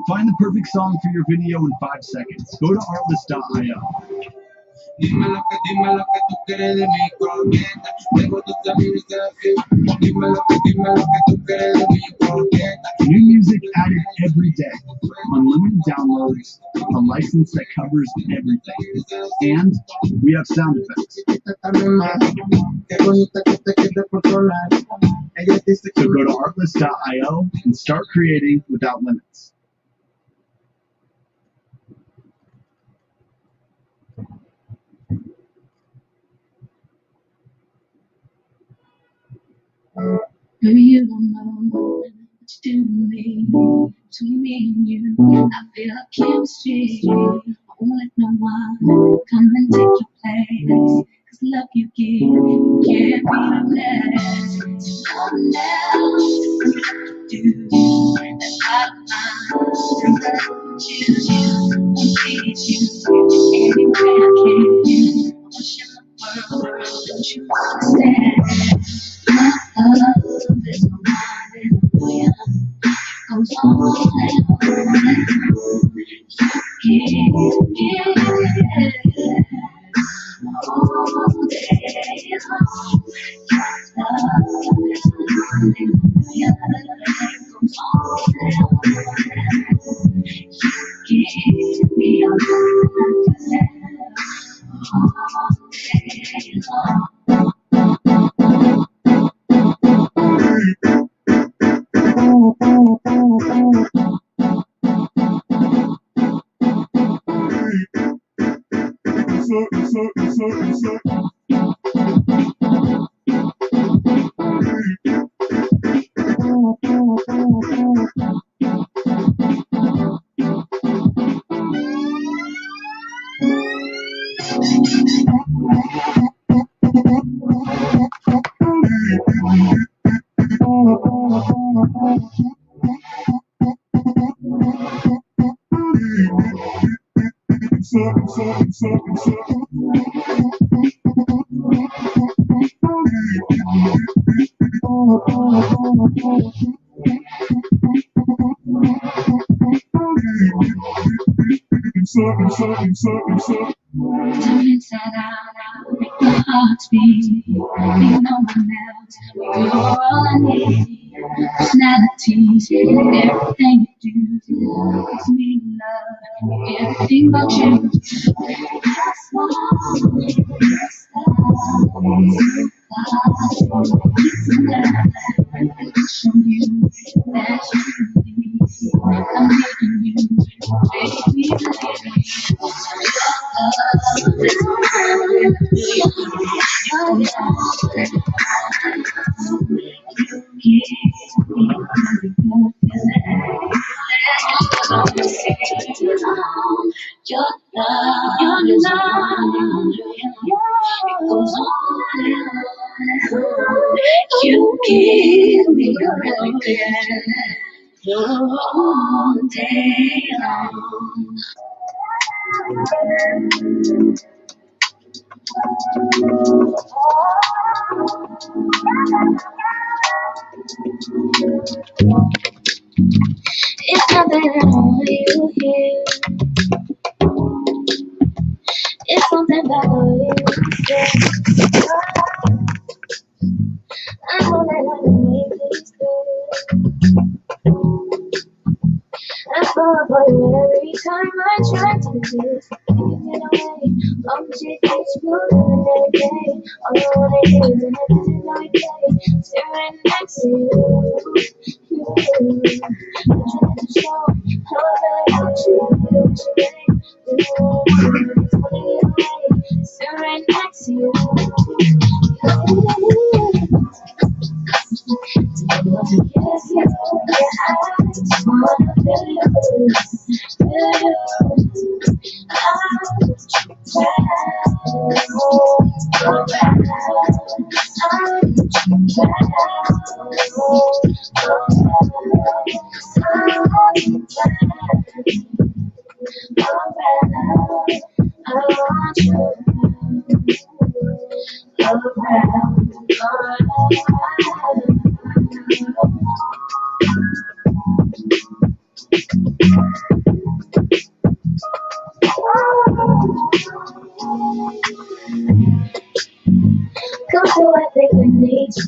Find the perfect song for your video in 5 seconds. Go to artlist.io. Dime lo que tú quieres de mi coqueta. Tengo tus amigos así. Dime lo que tú quieres de mi coqueta. New music added every day. Unlimited downloads. A license that covers everything. And we have sound effects. So go to artlist.io and start creating without limits. Maybe you don't know what you do to me. Between me and you, I feel like chemistry. I won't let no one come and take your place. Cause the love you give, you can't be replaced. Someone else do that's out of mind. Choose you, won't please you any way I can. I wish in the world, don't you understand? My love is no more than a million. Goes on and on and on. You give me all day long. Your love is no more than a million. Goes on and on and on. You give me all day long. Turn inside out, make my heart beat. Need no one else, you're all I need. Personalities, everything you do gives me love, everything about you. Show you that you need. I'm making you, make me believe. Your love, it goes on and on. You give me everything all day long. It's not that I don't want you here. It's something about what you say. I know that I can make this good. I fall for you every time I try to resist. You get away, I'm just exploding every day. All I wanna hear is an everything I play. Staring next to you. I'm trying to show how I really want you. What you make, you want to get away. Staring next to you. Yes, yes, I just wanna feel you. I want you. Come to I think I need you.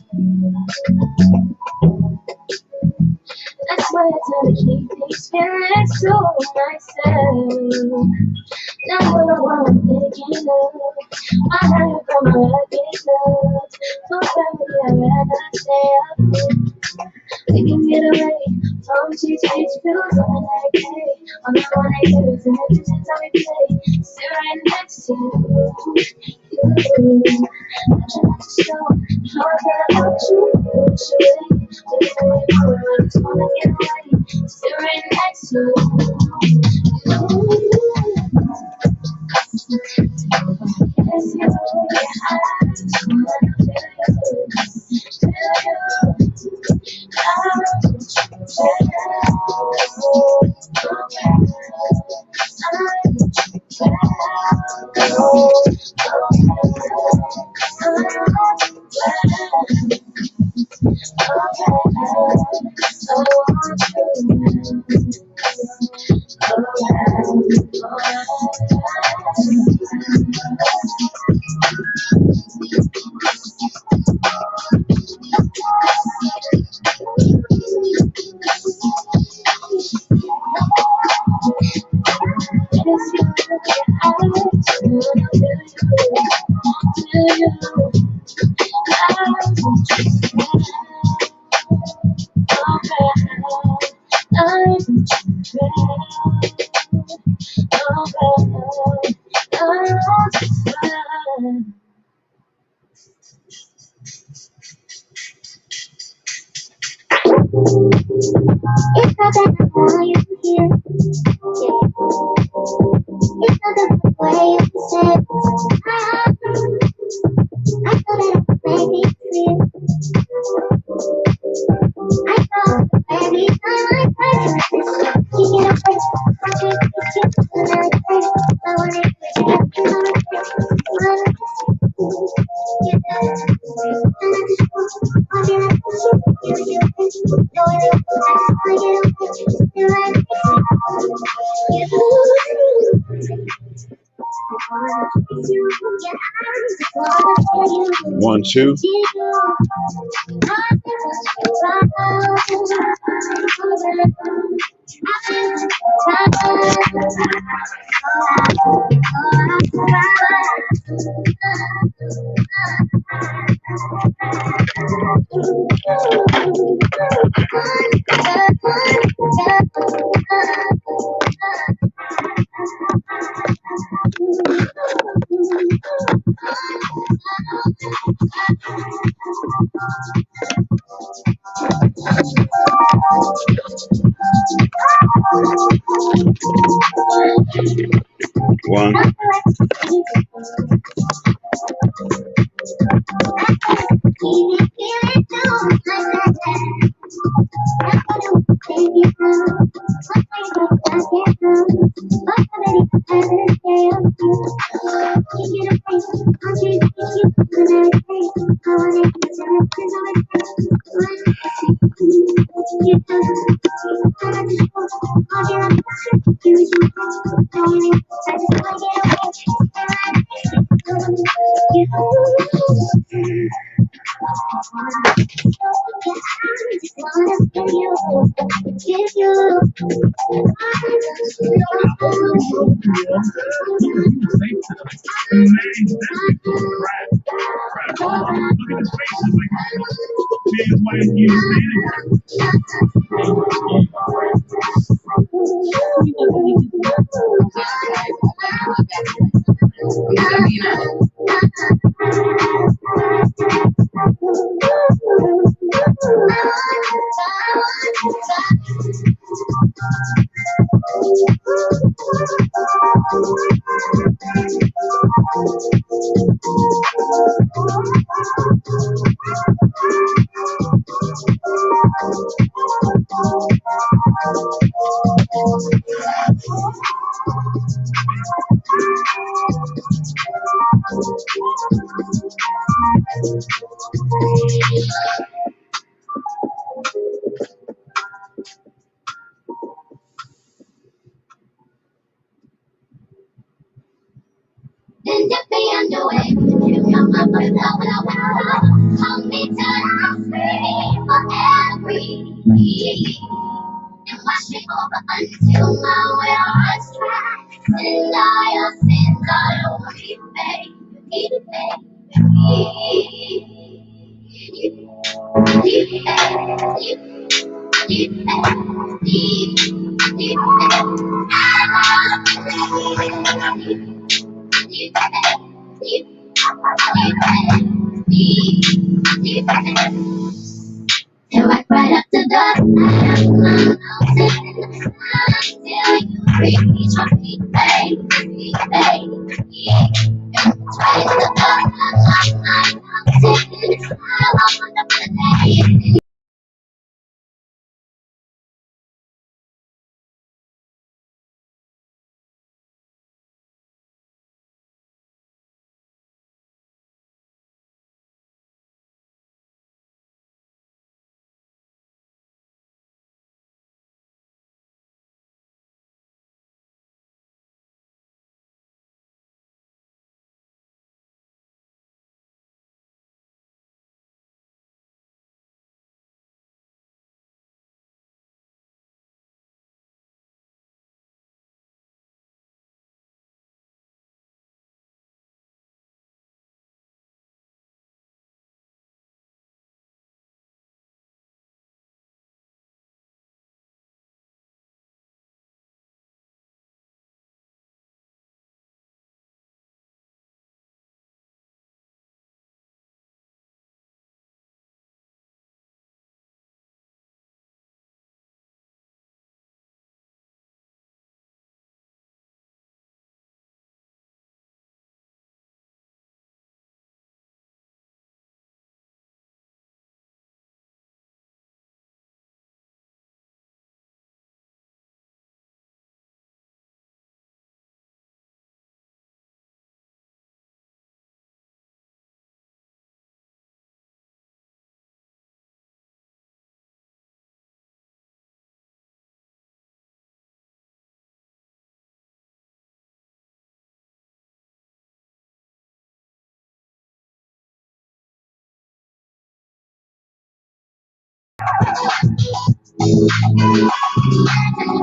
That's why I try to keep these feelings to myself. Now when I'm thinking of my heart from my rocket love. For family, I'd rather stay up here. We can get away from these pills on the night day. On the one I do is in the visions I replay. Sit right next to you. I try not to show how I feel about you. Push away, just so you know I just wanna get away. Sit right next to you. Yes, you, yeah, I just wanna feel you. It's not that I want you here. It's not the way you said. I thought that I would make it clear. I thought every time I tried to kiss you, you get away. I can't kiss you, and I say, I want to kiss you, and I One, two. One. Hold me till I scream for every need. And wash me over until my will is dry. And all your sins are only made. Till I cried up to the mountain until you reach my feet, baby. Twice the thought of my mountain, I want to play.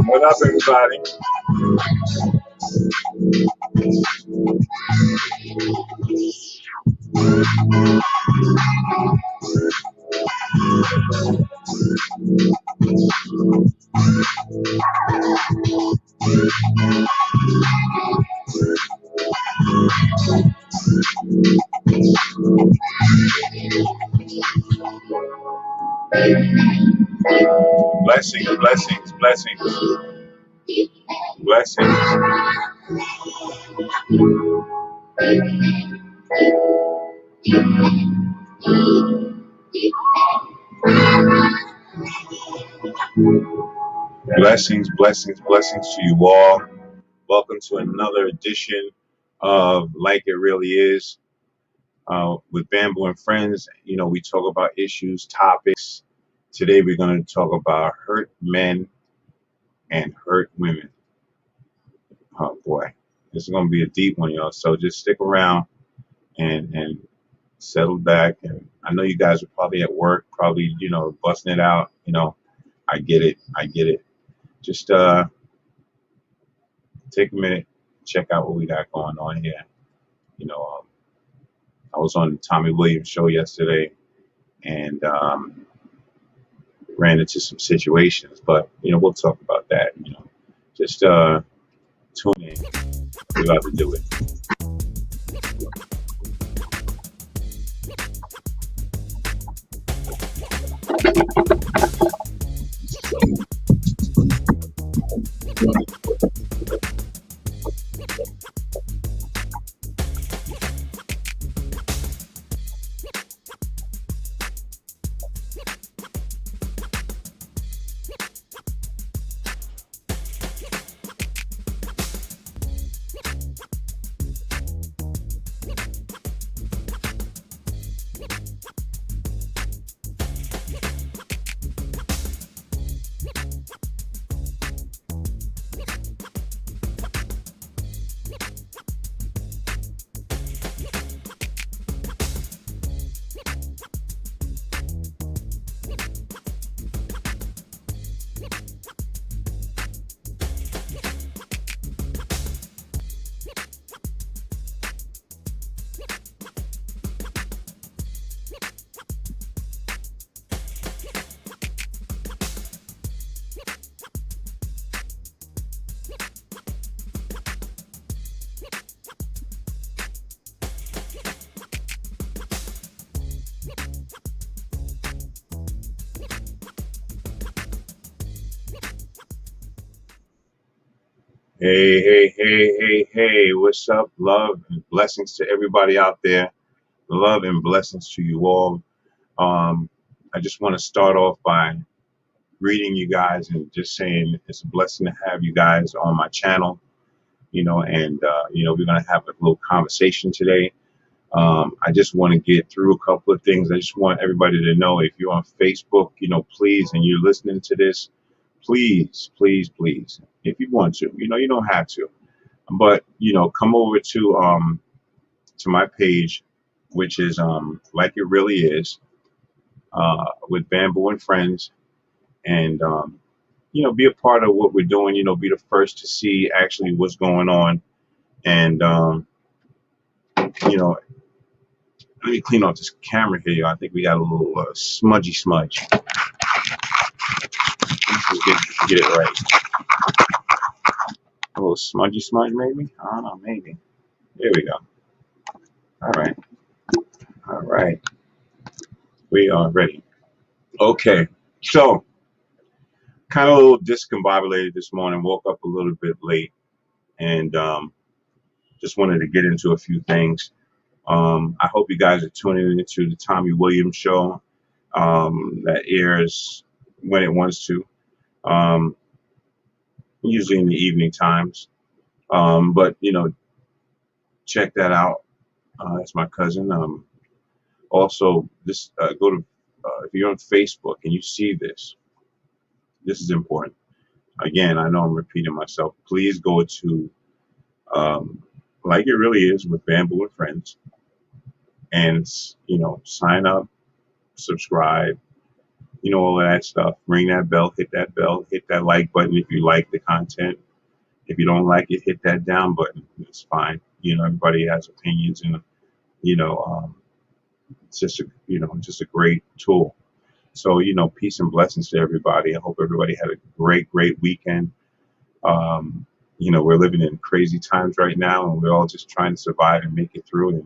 What up, everybody? Blessings, blessings, blessings, blessings. Blessings, blessings, blessings to you all. Welcome to another edition of Like It Really Is with Bamboo and Friends. You know, we talk about issues, topics. Today we're going to talk about hurt men and hurt women. Oh boy, this is going to be a deep one, y'all. So just stick around and settle back. And I know you guys are probably at work, probably, busting it out. I get it. I get it. Just take a minute, check out what we got going on here. I was on Tommy Williams' show yesterday and ran into some situations, but we'll talk about that. Just tune in. We love to do it. Hey, hey, hey, hey, hey, what's up? Love and blessings to everybody out there. Love and blessings to you all. I just want to start off by greeting you guys and just saying it's a blessing to have you guys on my channel, and we're going to have a little conversation today. I just want to get through a couple of things. I just want everybody to know if you're on Facebook, please, and you're listening to this, please, please, please, if you want to, you don't have to, but, come over to my page, which is Like It Really Is, with Bamboo and Friends, and, be a part of what we're doing, be the first to see actually what's going on. And, let me clean off this camera here. I think we got a little smudgy smudge. Let's get it right. A little smudgy smudge, maybe? I don't know, maybe. There we go. All right. All right. We are ready. Okay. So, kind of a little discombobulated this morning. Woke up a little bit late and just wanted to get into a few things. I hope you guys are tuning into the Tommy Williams show that airs when it wants to, usually in the evening times. But, check that out. That's my cousin. Also, this go to if you're on Facebook and you see this is important. Again, I know I'm repeating myself. Please go to Like It Really Is with Bamboo and Friends, and sign up, subscribe, all of that stuff. Ring that bell, hit that like button if you like the content. If you don't like it, hit that down button. It's fine. Everybody has opinions, and it's just a great tool. So peace and blessings to everybody. I hope everybody had a great weekend. We're living in crazy times right now, and we're all just trying to survive and make it through,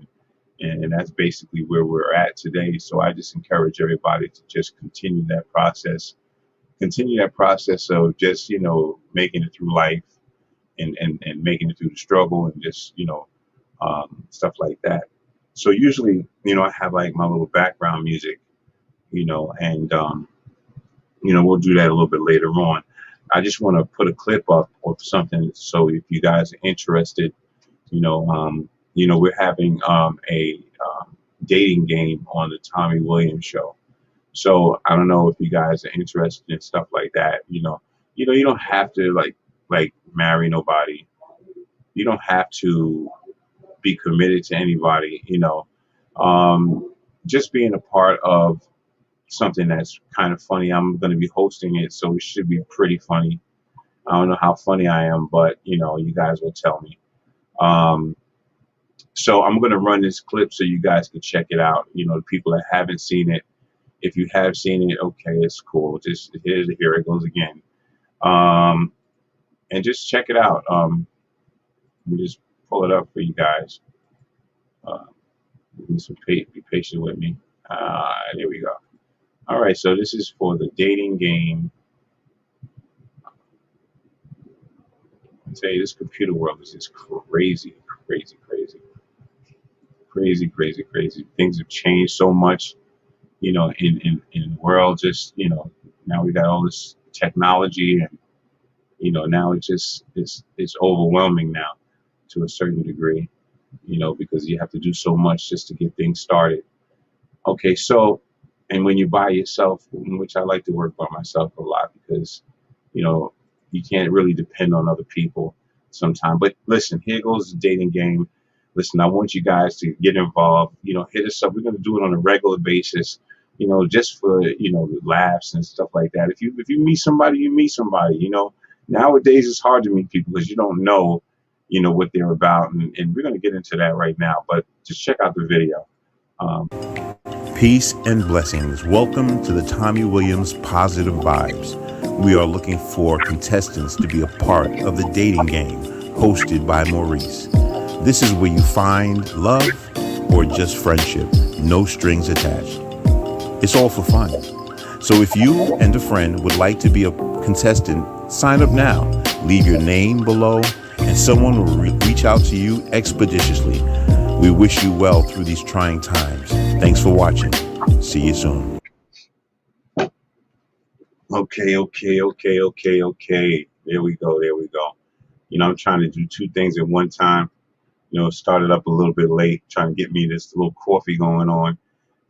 and that's basically where we're at today. So I just encourage everybody to just continue that process of just making it through life, and making it through the struggle, and just stuff like that. So usually I have like my little background music, and we'll do that a little bit later on. I just want to put a clip up of something, so if you guys are interested, we're having a dating game on the Tommy Williams show. So I don't know if you guys are interested in stuff like that. You don't have to like marry nobody. You don't have to be committed to anybody. Just being a part of something that's kind of funny. I'm going to be hosting it, so it should be pretty funny. I don't know how funny I am, but you guys will tell me. So I'm going to run this clip so you guys can check it out. The people that haven't seen it, if you have seen it, okay, it's cool. Just here it goes again. And just check it out. Let me just pull it up for you guys. Be patient with me. There we go. All right, so this is for the dating game. I tell you, this computer world is just crazy. Things have changed so much, in the world. Just now we got all this technology, and now it's overwhelming now to a certain degree, because you have to do so much just to get things started. Okay, so. And when you're by yourself, which I like to work by myself a lot, because, you can't really depend on other people sometimes. But listen, here goes the dating game. Listen, I want you guys to get involved. Hit us up. We're going to do it on a regular basis. just for, laughs and stuff like that. If you meet somebody, you meet somebody. Nowadays it's hard to meet people because you don't know, what they're about, and we're gonna get into that right now. But just check out the video. Um, Peace and blessings. Welcome to the Tommy Williams Positive Vibes. We are looking for contestants to be a part of the dating game hosted by Maurice. This is where you find love or just friendship, no strings attached. It's all for fun. So if you and a friend would like to be a contestant, sign up now. Leave your name below and someone will reach out to you expeditiously. We wish you well through these trying times. Thanks for watching. See you soon. okay. There we go. I'm trying to do two things at one time. Started up a little bit late, trying to get me this little coffee going on,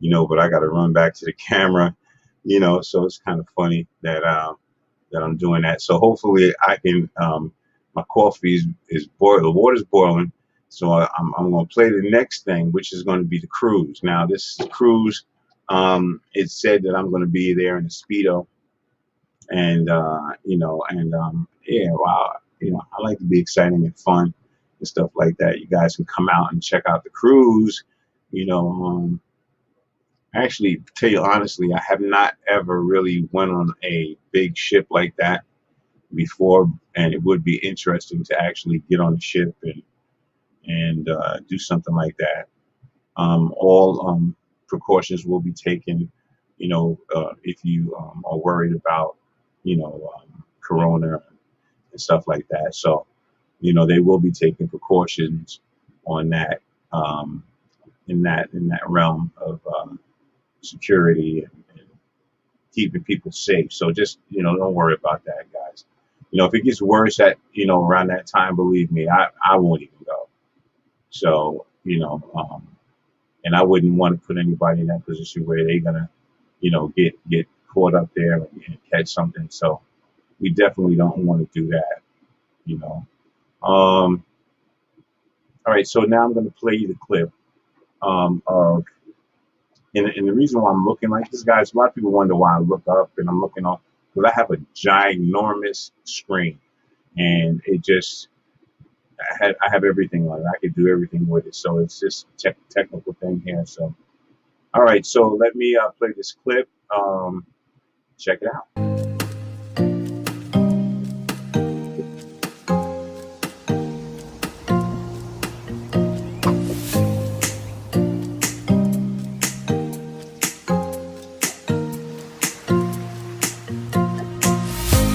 but I got to run back to the camera, so it's kind of funny that I'm doing that. So hopefully I can, my coffee is boiled, the water's boiling. So I'm going to play the next thing, which is going to be the cruise. Now this cruise, it said that I'm going to be there in a Speedo, and yeah, wow, I like to be exciting and fun and stuff like that. You guys can come out and check out the cruise. Actually, to tell you honestly, I have not ever really went on a big ship like that before, and it would be interesting to actually get on the ship and do something like that. All precautions will be taken, if you are worried about, corona and stuff like that. So, they will be taking precautions on that, in that realm of security and keeping people safe. So just, don't worry about that, guys. If it gets worse at, around that time, believe me, I won't even go. So, and I wouldn't want to put anybody in that position where they're gonna, get caught up there and catch something. So we definitely don't want to do that, All right, so now I'm gonna play you the clip of, and the reason why I'm looking like this, guys, a lot of people wonder why I look up and I'm looking off, because I have a ginormous screen, and it just, I have everything on it. I could do everything with it. So it's just a technical thing here. So, all right. So let me play this clip. Check it out.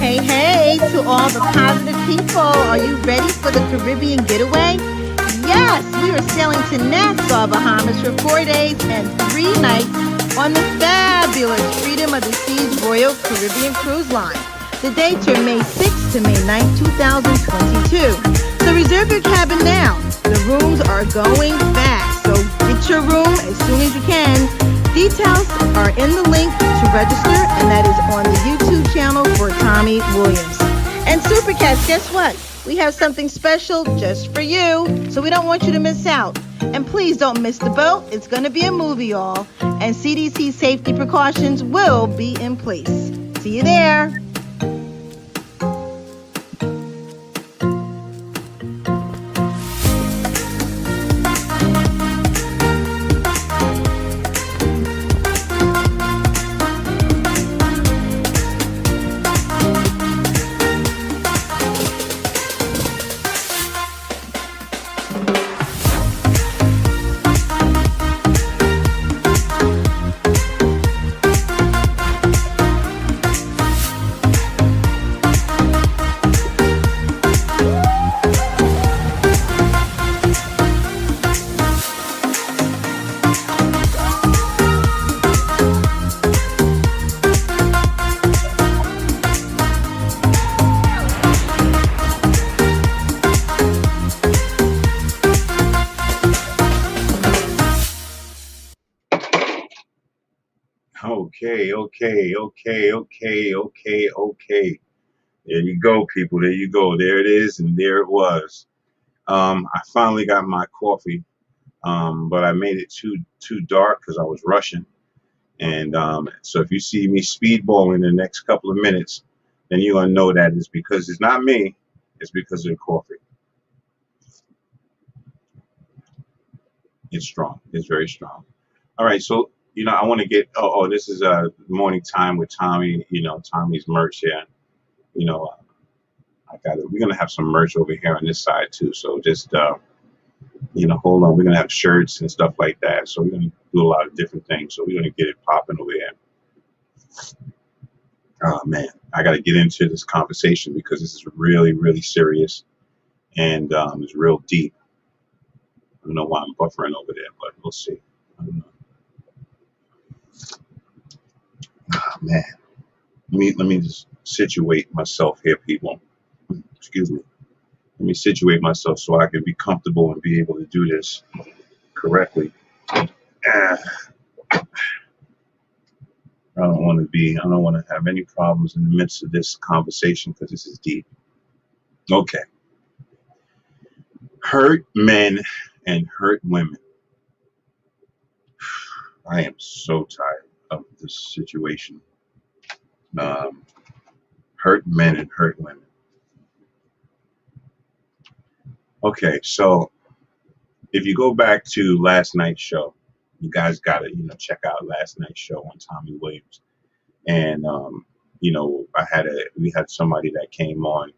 Hey, to all the positive people, are you ready for the Caribbean getaway? Yes, we are sailing to Nassau, Bahamas for 4 days and 3 nights on the fabulous Freedom of the Seas Royal Caribbean Cruise Line. The dates are May 6th to May 9th, 2022. So reserve your cabin now. The rooms are going fast, so get your room as soon as you can. Details are in the link to register, and that is on the YouTube channel for Tommy Williams. And Super Cats, guess what? We have something special just for you, so we don't want you to miss out. And please don't miss the boat. It's going to be a movie, y'all, and CDC safety precautions will be in place. See you there. Okay. There you go, people. There you go. There it is, and there it was. I finally got my coffee, but I made it too dark because I was rushing, And so if you see me speedballing in the next couple of minutes, then you're going to know that it's because it's not me. It's because of the coffee. It's strong. It's very strong. All right. So, I want to get, this is morning time with Tommy, Tommy's merch here. You know, I got it. We're going to have some merch over here on this side too. So just, hold on. We're going to have shirts and stuff like that. So we're going to do a lot of different things. So we're going to get it popping over here. Oh man, I got to get into this conversation because this is really, really serious and it's real deep. I don't know why I'm buffering over there, but we'll see. I don't know. Oh man, let me just situate myself here, people. Excuse me. Let me situate myself so I can be comfortable and be able to do this correctly. Ah, I don't want to have any problems in the midst of this conversation because this is deep. Okay. Hurt men and hurt women. I am so tired of this situation. Hurt men and hurt women. Okay, so if you go back to last night's show, you guys got to check out last night's show on Tommy Williams, and we had somebody that came on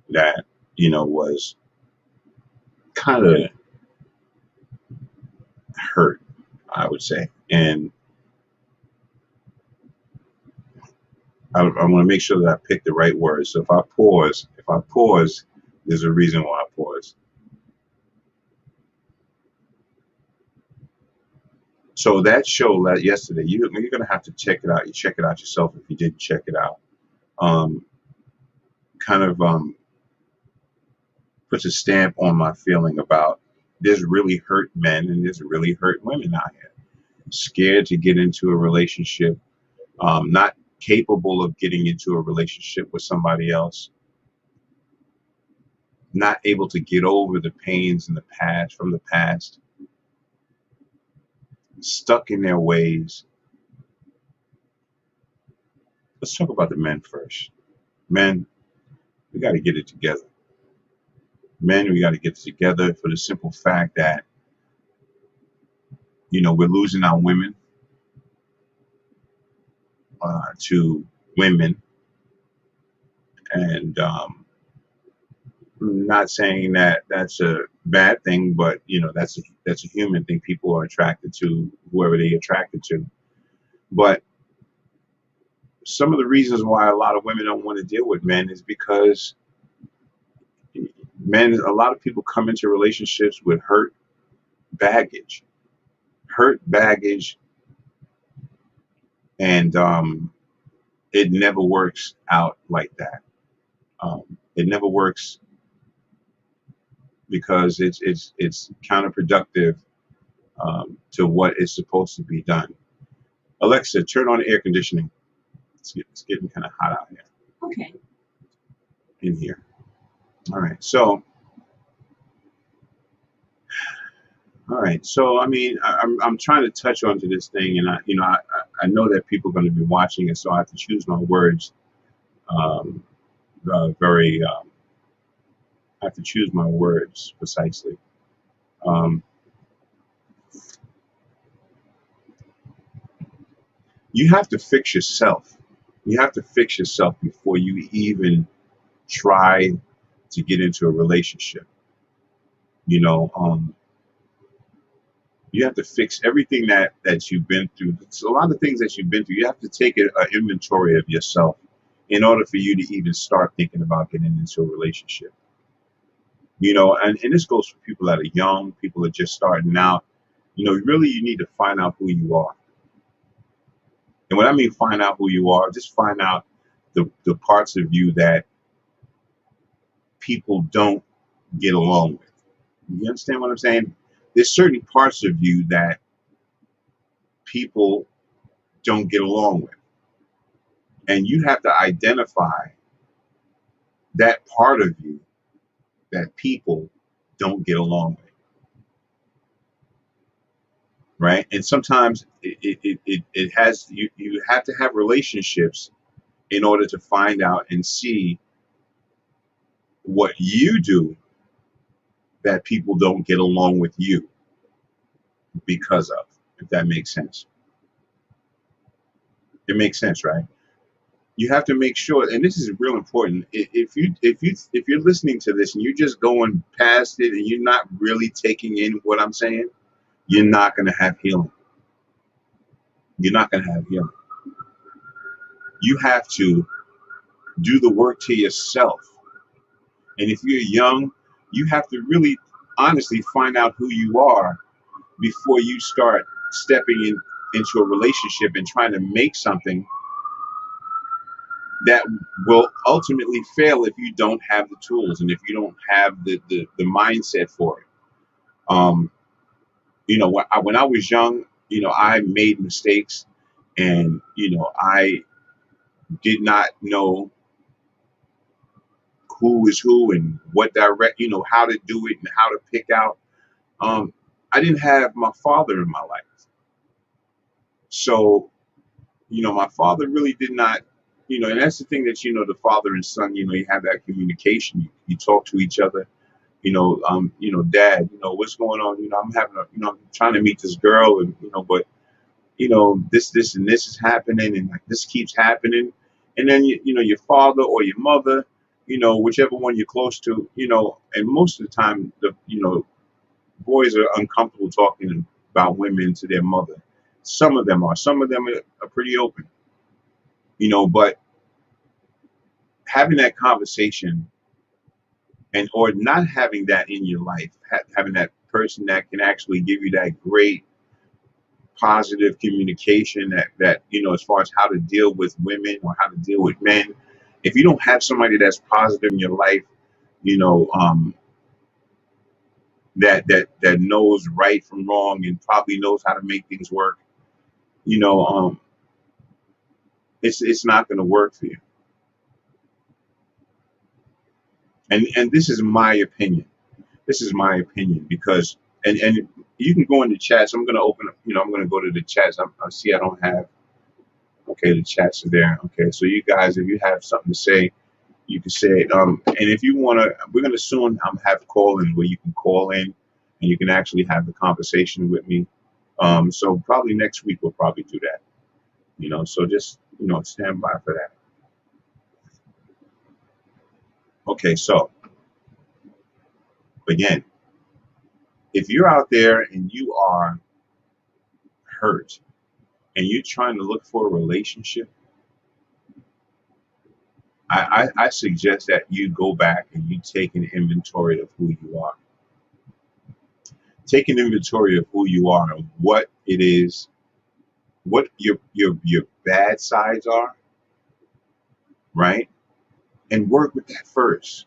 that was kind of hurt, I would say, and I want to make sure that I pick the right words. So if I pause, there's a reason why I pause. So that show yesterday, you're going to have to check it out. You check it out yourself if you didn't check it out. Kind of puts a stamp on my feeling about there's really hurt men and there's really hurt women out here. Scared to get into a relationship, not capable of getting into a relationship with somebody else, not able to get over the pains in the past, from the past, stuck in their ways. Let's talk about the men first. Men, we got to get it together. Men, we got to get it together for the simple fact that, we're losing our women to women. And I'm not saying that that's a bad thing, but, that's a human thing. People are attracted to whoever they're attracted to. But some of the reasons why a lot of women don't want to deal with men is because a lot of people come into relationships with hurt baggage, and it never works out like that. It never works because it's counterproductive to what is supposed to be done. Alexa, turn on the air conditioning. It's getting kind of hot out here. Okay. In here. All right. So I mean, I'm trying to touch onto this thing, and I know that people are going to be watching it, so I have to choose my words I have to choose my words precisely. You have to fix yourself. You have to fix yourself before you even try to get into a relationship. You have to fix everything that you've been through. It's a lot of things that you've been through. You have to take an inventory of yourself in order for you to even start thinking about getting into a relationship. And this goes for people that are young, people that are just starting out. Really you need to find out who you are. And when I mean find out who you are, just find out the parts of you that people don't get along with. You understand what I'm saying? There's certain parts of you that people don't get along with. And you have to identify that part of you that people don't get along with. right? And sometimes it has you have to have relationships in order to find out and see what you do that people don't get along with you because of, if that makes sense. It makes sense, right? You have to make sure, and this is real important. If you're listening to this and you're just going past it and you're not really taking in what I'm saying, you're not going to have healing. You're not going to have healing. You have to do the work to yourself. And if you're young, you have to really honestly find out who you are before you start stepping into a relationship and trying to make something that will ultimately fail if you don't have the tools and if you don't have the mindset for it. When I was young, I made mistakes, and I did not know who is who and what how to do it and how to pick out. I didn't have my father in my life, so my father really did not. And that's the thing that the father and son, you have that communication. You talk to each other. Dad, what's going on? I'm having I'm trying to meet this girl, and but this and this is happening, and like this keeps happening, and then your father or your mother, whichever one you're close to, and most of the time boys are uncomfortable talking about women to their mother. Some of them are pretty open, but having that conversation or not having that in your life, having that person that can actually give you that great positive communication that as far as how to deal with women or how to deal with men, if you don't have somebody that's positive in your life, that knows right from wrong and probably knows how to make things work, it's not going to work for you. And this is my opinion. This is my opinion because and you can go in the chats. I'm going to open up. I'm going to go to the chats. I see I don't have. Okay, the chats are there. Okay, so you guys, if you have something to say, you can say it. And if you want to, we're going to soon have call-ins where you can call in and you can actually have the conversation with me. So probably next week we'll probably do that. So just stand by for that. Okay, so again, if you're out there and you are hurt and you're trying to look for a relationship, I suggest that you go back and you take an inventory of who you are. Take an inventory of who you are and what it is, what your bad sides are, right? And work with that first.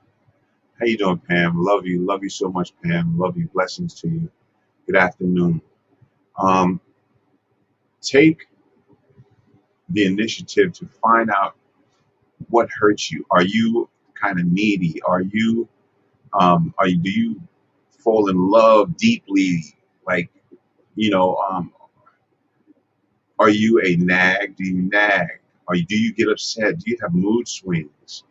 How you doing, Pam? Love you so much, Pam. Love you. Blessings to you. Good afternoon. Take the initiative to find out what hurts you. Are you kind of needy? Do you fall in love deeply? Like, are you a nag? Do you nag? Do you get upset? Do you have mood swings?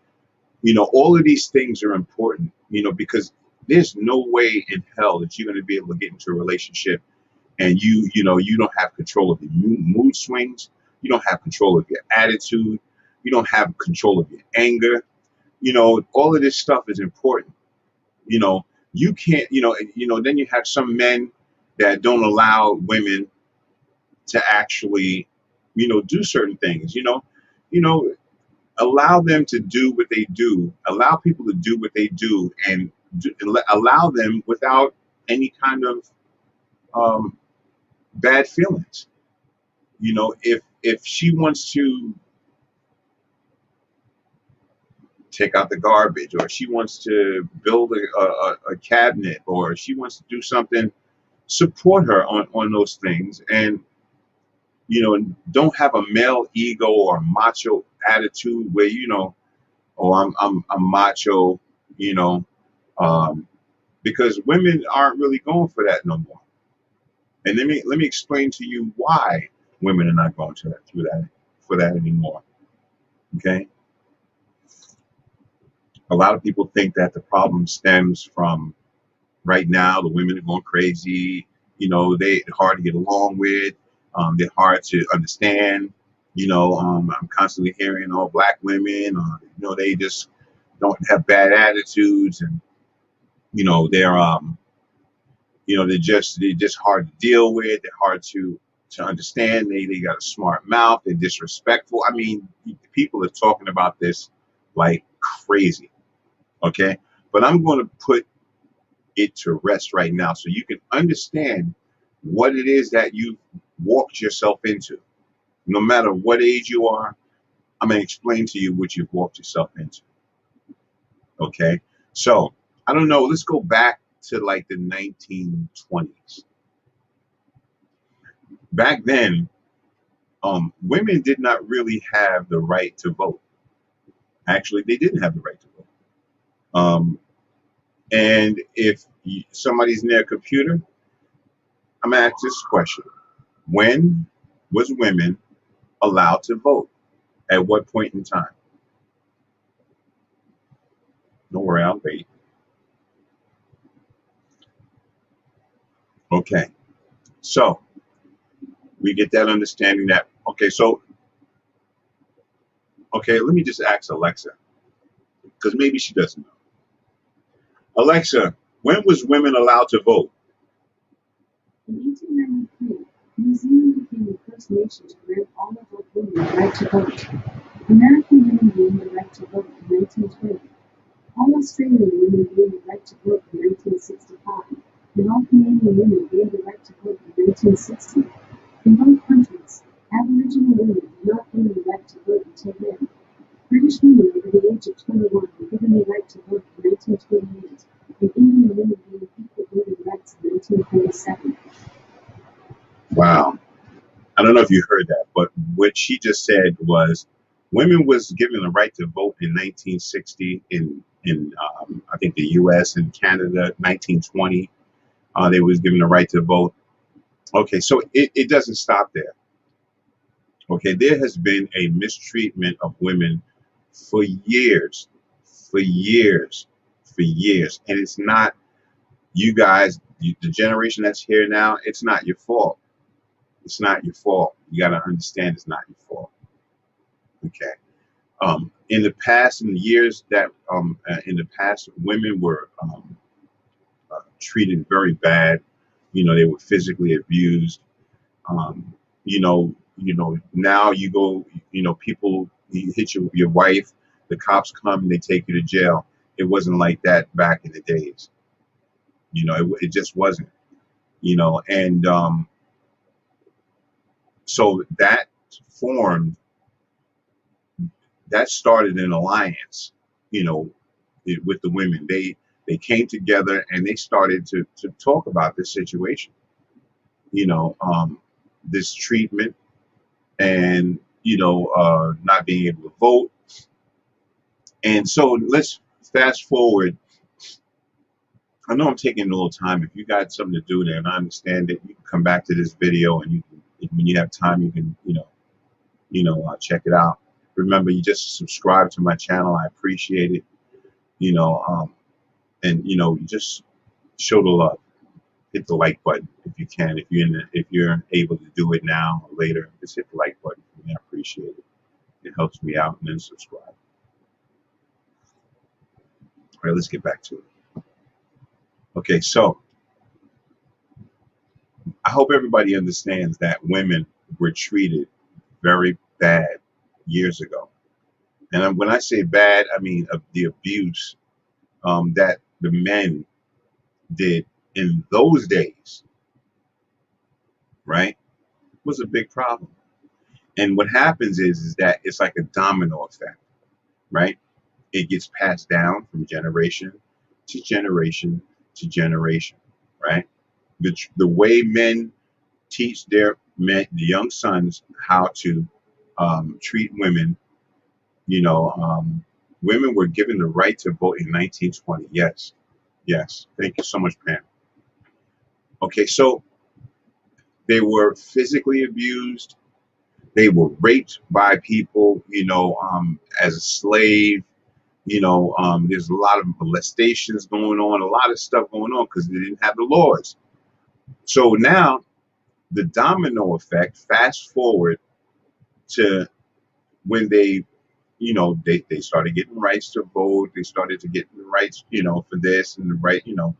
All of these things are important, because there's no way in hell that you're going to be able to get into a relationship and you don't have control of your mood swings. You don't have control of your attitude. You don't have control of your anger. All of this stuff is important. You can't, then you have some men that don't allow women to actually, do certain things, allow them to do what they do, allow people to do what they do and allow them without any kind of bad feelings. If she wants to take out the garbage, or she wants to build a cabinet, or she wants to do something, support her on those things. And don't have a male ego or a macho attitude where I'm macho, because women aren't really going for that no more. And let me explain to you why women are not going through that for that anymore. Okay, a lot of people think that the problem stems from right now. The women are going crazy. They're hard to get along with. They're hard to understand. I'm constantly hearing all black women. They just don't have bad attitudes, and they're they're just hard to deal with. They're hard to understand. They got a smart mouth. They're disrespectful. I mean, people are talking about this like crazy. Okay, but I'm going to put it to rest right now so you can understand what it is that you walked yourself into. No matter what age you are, I'm going to explain to you what you've walked yourself into. Okay, so I don't know. Let's go back to like the 1920s. Back then, women did not really have the right to vote. Actually, they didn't have the right to vote. And if somebody's near a computer, I'm gonna ask this question: when was women allowed to vote? At what point in time? Don't worry, I'll wait. Okay, so we get that understanding that, let me just ask Alexa, because maybe she doesn't know. Alexa, when was women allowed to vote? In 1893, New Zealand became the first nation to grant all adult women the right to vote. American women gained the right to vote in 1920. All Australian women gained the right to vote in 1965, and all Canadian women gained the right to vote in 1960. In both countries, Aboriginal women did not gain the right to vote until then. British women over the age of 21 were given the right to vote in 1928, and Indian women gained equal voting rights in 1947. Wow. I don't know if you heard that, but what she just said was women was given the right to vote in 1960 in I think the U.S. and Canada. 1920, they was given the right to vote. Okay, so it doesn't stop there. Okay, there has been a mistreatment of women for years, for years, for years, and it's not you guys, the generation that's here now. It's not your fault. It's not your fault. You got to understand it's not your fault. Okay. In the past, in the years that, in the past, women were treated very bad. They were physically abused. Um, now you go, people, you hit your wife, the cops come and they take you to jail. It wasn't like that back in the days. It just wasn't, and so formed, that started an alliance, with the women. They came together and they started to talk about this situation, this treatment, and not being able to vote. And so let's fast forward. I know I'm taking a little time. If you got something to do there, and I understand it, you can come back to this video, and when you have time, you can check it out. Remember, you just subscribe to my channel. I appreciate it. And you just show the love. Hit the like button if you can. If you're able to do it now or later, just hit the like button. I appreciate it. It helps me out. And then subscribe. All right, let's get back to it. Okay, so I hope everybody understands that women were treated very bad years ago. And when I say bad, I mean the abuse that the men did in those days, right, was a big problem. And what happens is that it's like a domino effect, right? It gets passed down from generation to generation to generation, right? The way men teach the young sons how to treat women, women were given the right to vote in 1920. Yes. Thank you so much, Pam. Okay, so They were physically abused. They were raped by people, as a slave. There's a lot of molestations going on, a lot of stuff going on because they didn't have the laws. So now the domino effect, fast forward to when they started getting rights to vote. They started to get the rights, for this and the right, you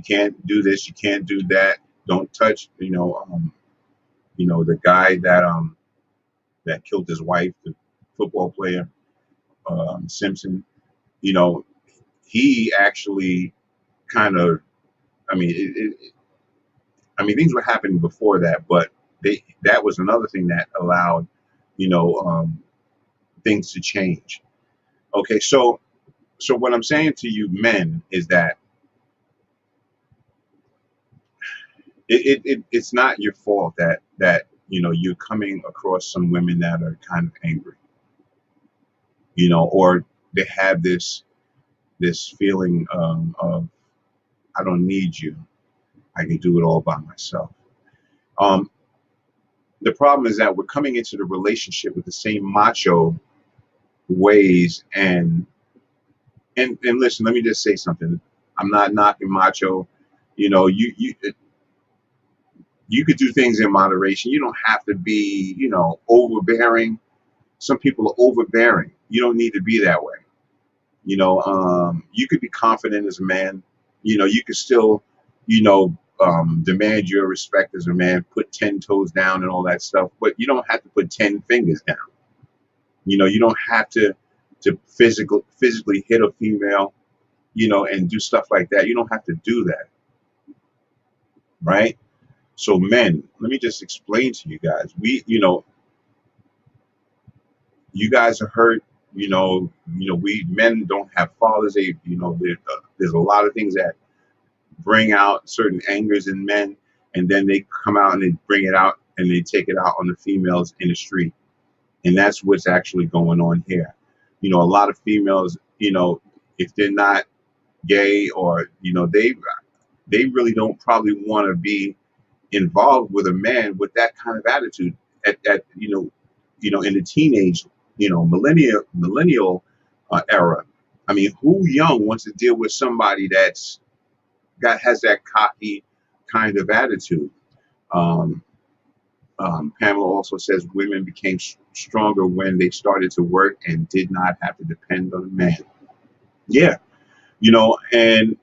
can't do this, you can't do that. Don't touch, the guy that killed his wife, the football player, Simpson. You know, he actually kind of, I mean, things were happening before that, but that was another thing that allowed, you know, um, things to change. Okay, so what I'm saying to you men is that it's not your fault that you're coming across some women that are kind of angry, or they have this feeling of I don't need you, I can do it all by myself. Um, the problem is that we're coming into the relationship with the same macho ways, and listen, let me just say something. I'm not knocking macho. You could do things in moderation. You don't have to be, overbearing. Some people are overbearing. You don't need to be that way. You could be confident as a man. You could still, demand your respect as a man, put 10 toes down and all that stuff, but you don't have to put 10 fingers down. You don't have to physically hit a female, and do stuff like that. You don't have to do that, right? So men, let me just explain to you guys. You guys are hurt. We men don't have fathers. There's a lot of things that bring out certain angers in men, and then they come out and they bring it out and they take it out on the females in the street, and that's what's actually going on here. A lot of females, if they're not gay or they really don't probably want to be involved with a man with that kind of attitude at in the teenage millennial era. I mean, who young wants to deal with somebody has that cocky kind of attitude? um, Pamela also says women became stronger when they started to work and did not have to depend on a man. Yeah, and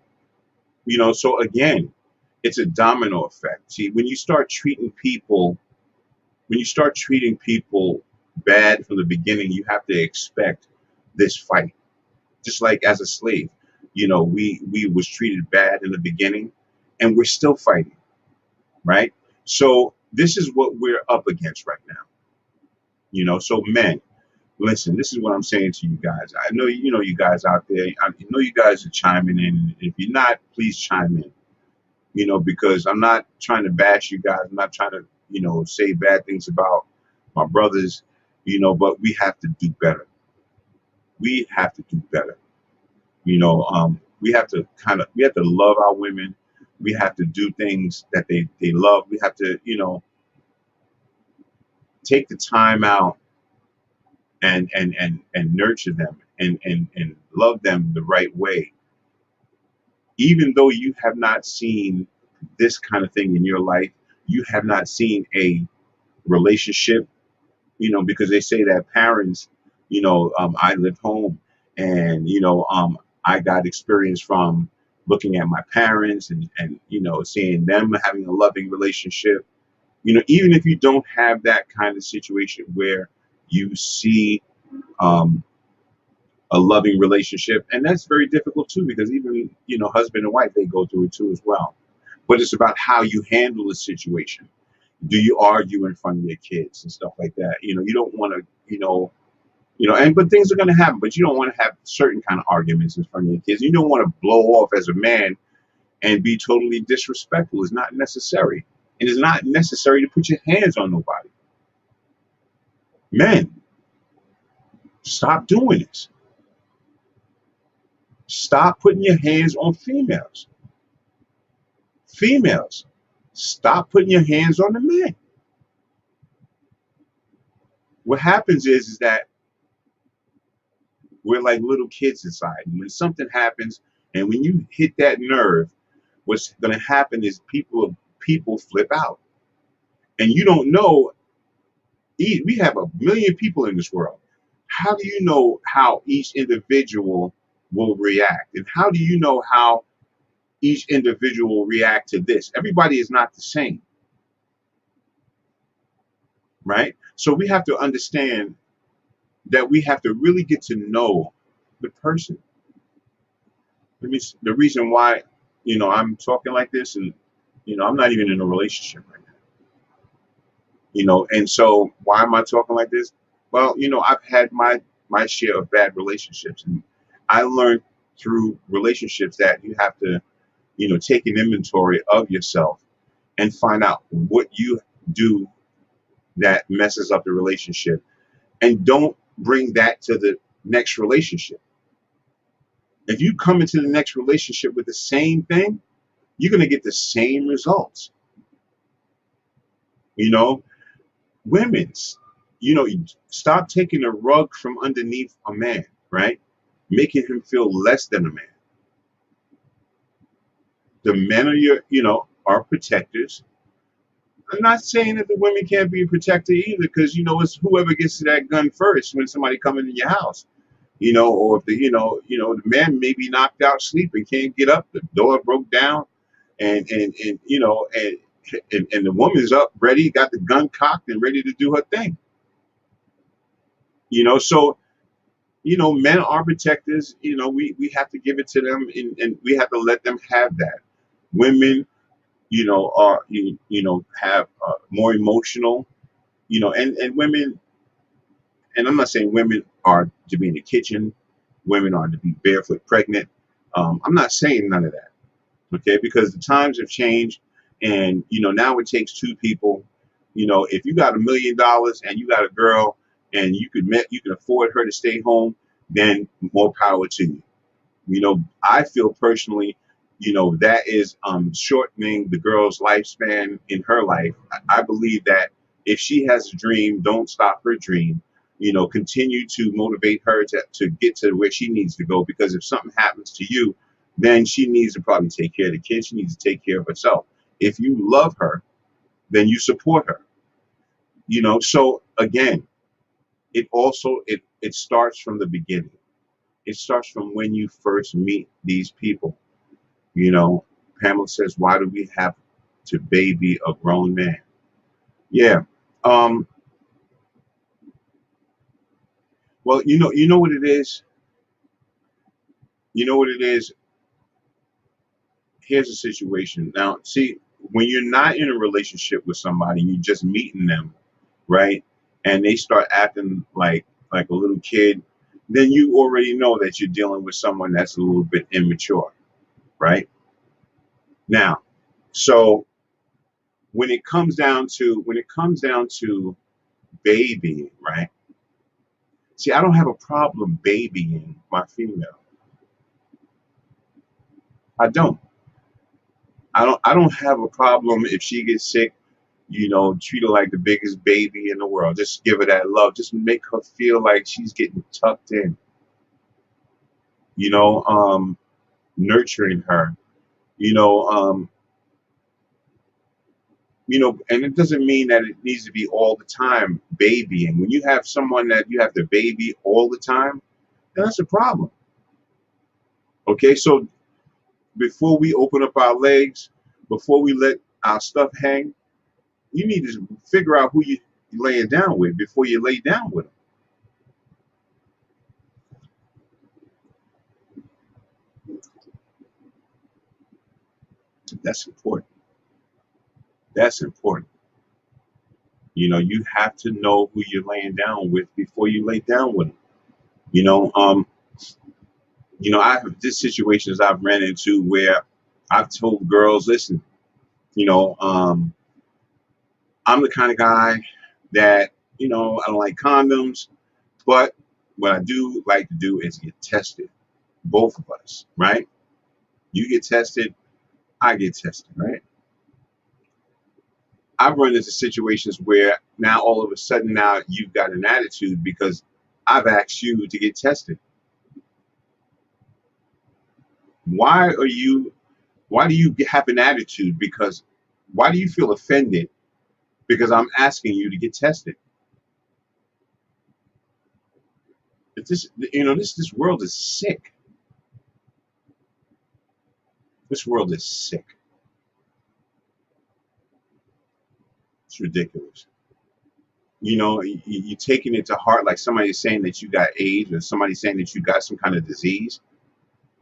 so again, it's a domino effect. See, when you start treating people bad from the beginning, you have to expect this fight. Just like as a slave, we was treated bad in the beginning, and we're still fighting, right? So this is what we're up against right now. So men, listen, this is what I'm saying to you guys. I know you guys out there. I know you guys are chiming in. If you're not, please chime in. Because I'm not trying to bash you guys. I'm not trying to, say bad things about my brothers, but we have to do better. We have to do better. We have to love our women. We have to do things that they love. We have to, take the time out and nurture them and love them the right way. Even though you have not seen this kind of thing in your life, you have not seen a relationship, because they say that parents, I lived home and, I got experience from looking at my parents and seeing them having a loving relationship. Even if you don't have that kind of situation where you see um, a loving relationship, and that's very difficult too, because even husband and wife, they go through it too as well. But it's about how you handle the situation. Do you argue in front of your kids and stuff like that? You don't want to, but things are going to happen, but you don't want to have certain kind of arguments in front of your kids. You don't want to blow off as a man and be totally disrespectful. It's not necessary. And it's not necessary to put your hands on nobody. Men, stop doing this. Stop putting your hands on females. Females, Stop putting your hands on the man. What happens is that we're like little kids inside. When something happens and when you hit that nerve, what's going to happen is people flip out. And you don't know, we have a million people in this world. How do you know how each individual will react? And how do you know how each individual will react to this? Everybody is not the same, right? So we have to understand that we have to really get to know the person. The reason why, I'm talking like this, and I'm not even in a relationship right now, and so why am I talking like this? Well, I've had my share of bad relationships, and I learned through relationships that you have to, take an inventory of yourself and find out what you do that messes up the relationship, and don't bring that to the next relationship. If you come into the next relationship with the same thing, you're going to get the same results. Women's, stop taking a rug from underneath a man, right? Making him feel less than a man. The men are protectors. I'm not saying that the women can't be protected either, because it's whoever gets to that gun first when somebody coming in your house. Or if the man may be knocked out sleeping, can't get up, the door broke down, and the woman's up, ready, got the gun cocked and ready to do her thing. So men are protectors. We have to give it to them, and we have to let them have that. Women, are have more emotional, and women. And I'm not saying women are to be in the kitchen, women are to be barefoot pregnant. I'm not saying none of that, okay? Because the times have changed, and now it takes two people. If you got $1 million and you got a girl, and you can afford her to stay home, then more power to you. I feel personally, that is shortening the girl's lifespan in her life. I believe that if she has a dream, don't stop her dream. Continue to motivate her to get to where she needs to go, because if something happens to you, then she needs to probably take care of the kids. She needs to take care of herself. If you love her, then you support her. So again, it starts from the beginning. It starts from when you first meet these people. Pamela says, why do we have to baby a grown man? Yeah. Well, you know what it is? You know what it is? Here's a situation. Now, see, when you're not in a relationship with somebody, you're just meeting them, right? And they start acting like a little kid, then you already know that you're dealing with someone that's a little bit immature, right? Now, so when it comes down to babying, right? See, I don't have a problem babying my female. I don't. I don't have a problem if she gets sick, treat her like the biggest baby in the world. Just give her that love. Just make her feel like she's getting tucked in. Nurturing her. And it doesn't mean that it needs to be all the time babying. When you have someone that you have to baby all the time, then that's a problem. Okay, so before we open up our legs, before we let our stuff hang, you need to figure out who you're laying down with before you lay down with them. That's important. That's important. You have to know who you're laying down with before you lay down with them. I have this situations I've ran into where I've told girls, listen, I'm the kind of guy that, I don't like condoms, but what I do like to do is get tested. Both of us, right? You get tested, I get tested, right? I've run into situations where now all of a sudden now you've got an attitude because I've asked you to get tested. Why are you? Why do you have an attitude? Because why do you feel offended? Because I'm asking you to get tested. It's this, this world is sick. This world is sick. It's ridiculous. You taking it to heart like somebody saying that you got AIDS or somebody saying that you got some kind of disease.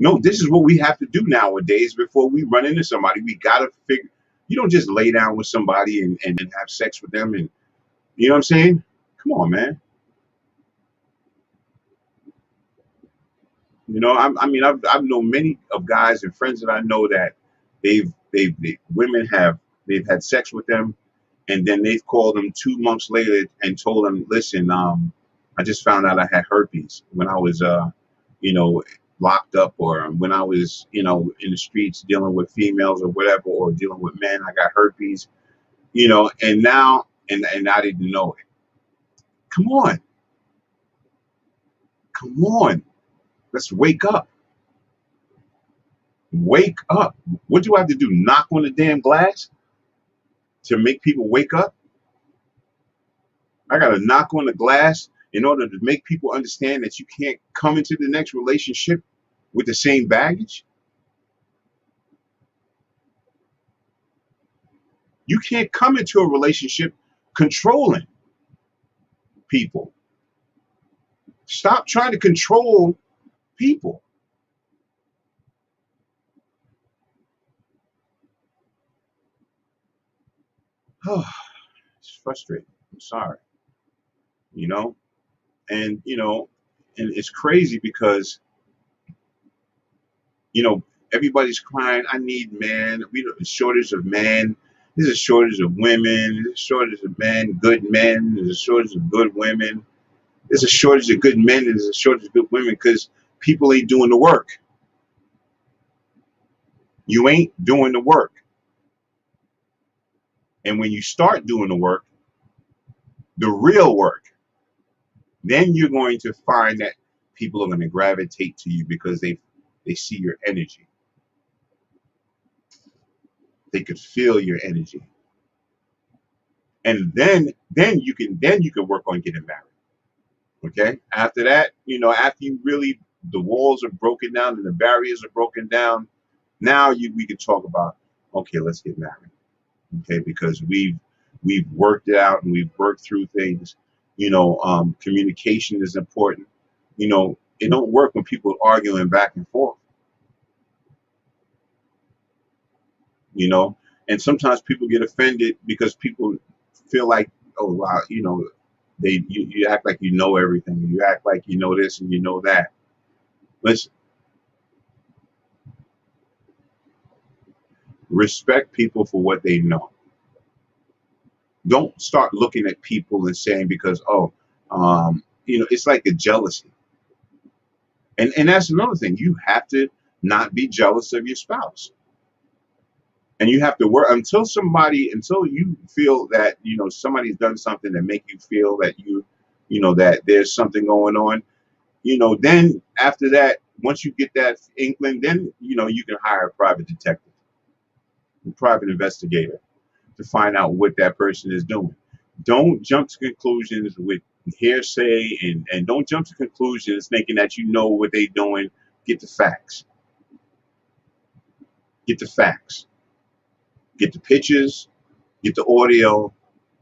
No, this is what we have to do nowadays before we run into somebody. We gotta figure. You don't just lay down with somebody and have sex with them, and you know what I'm saying? Come on, man. I've known many of guys and friends that I know that women they've had sex with them, and then they've called them 2 months later and told them, listen, I just found out I had herpes when I was you know locked up, or when I was in the streets dealing with females or whatever, or dealing with men. I got herpes, and now and I didn't know it. Come on, come on, let's wake up. Wake up. What do I have to do? Knock on the damn glass to make people wake up? I got to knock on the glass in order to make people understand that you can't come into the next relationship with the same baggage. You can't come into a relationship controlling people. Stop trying to control people. Oh, it's frustrating. I'm sorry. You know, and and it's crazy because everybody's crying. I need men. We have a shortage of men. There's a shortage of women. There's a shortage of men, good men. There's a shortage of good women. There's a shortage of good men. There's a shortage of good women because people ain't doing the work. You ain't doing the work. And when you start doing the work, the real work, then you're going to find that people are going to gravitate to you because they see your energy. They could feel your energy. And then you can work on getting married. Okay? After that, after you really the walls are broken down and the barriers are broken down, now we can talk about, okay, let's get married. Okay, because we've worked it out and we've worked through things. Communication is important. It don't work when people are arguing back and forth. And sometimes people get offended because people feel like, oh wow, you act like you know everything. You act like you know this and you know that. Listen, respect people for what they know. Don't start looking at people and saying because it's like a jealousy. And that's another thing. You have to not be jealous of your spouse. And you have to work until you feel that somebody's done something that make you feel that that there's something going on. Then after that, once you get that inkling, then you can hire a private detective, a private investigator to find out what that person is doing. Don't jump to conclusions with hearsay and don't jump to conclusions thinking that you know what they're doing. Get the facts. Get the facts. Get the pictures, get the audio,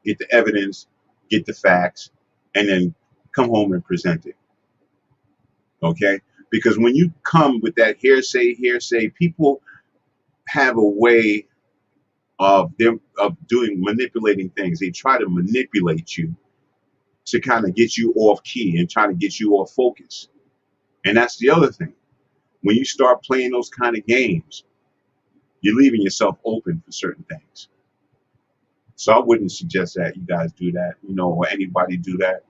get the evidence, get the facts, and then come home and present it. Okay? Because when you come with that hearsay, people have a way of manipulating things. They try to manipulate you to kind of get you off key and try to get you off focus. And that's the other thing. When you start playing those kind of games, you're leaving yourself open for certain things. So I wouldn't suggest that you guys do that, or anybody do that,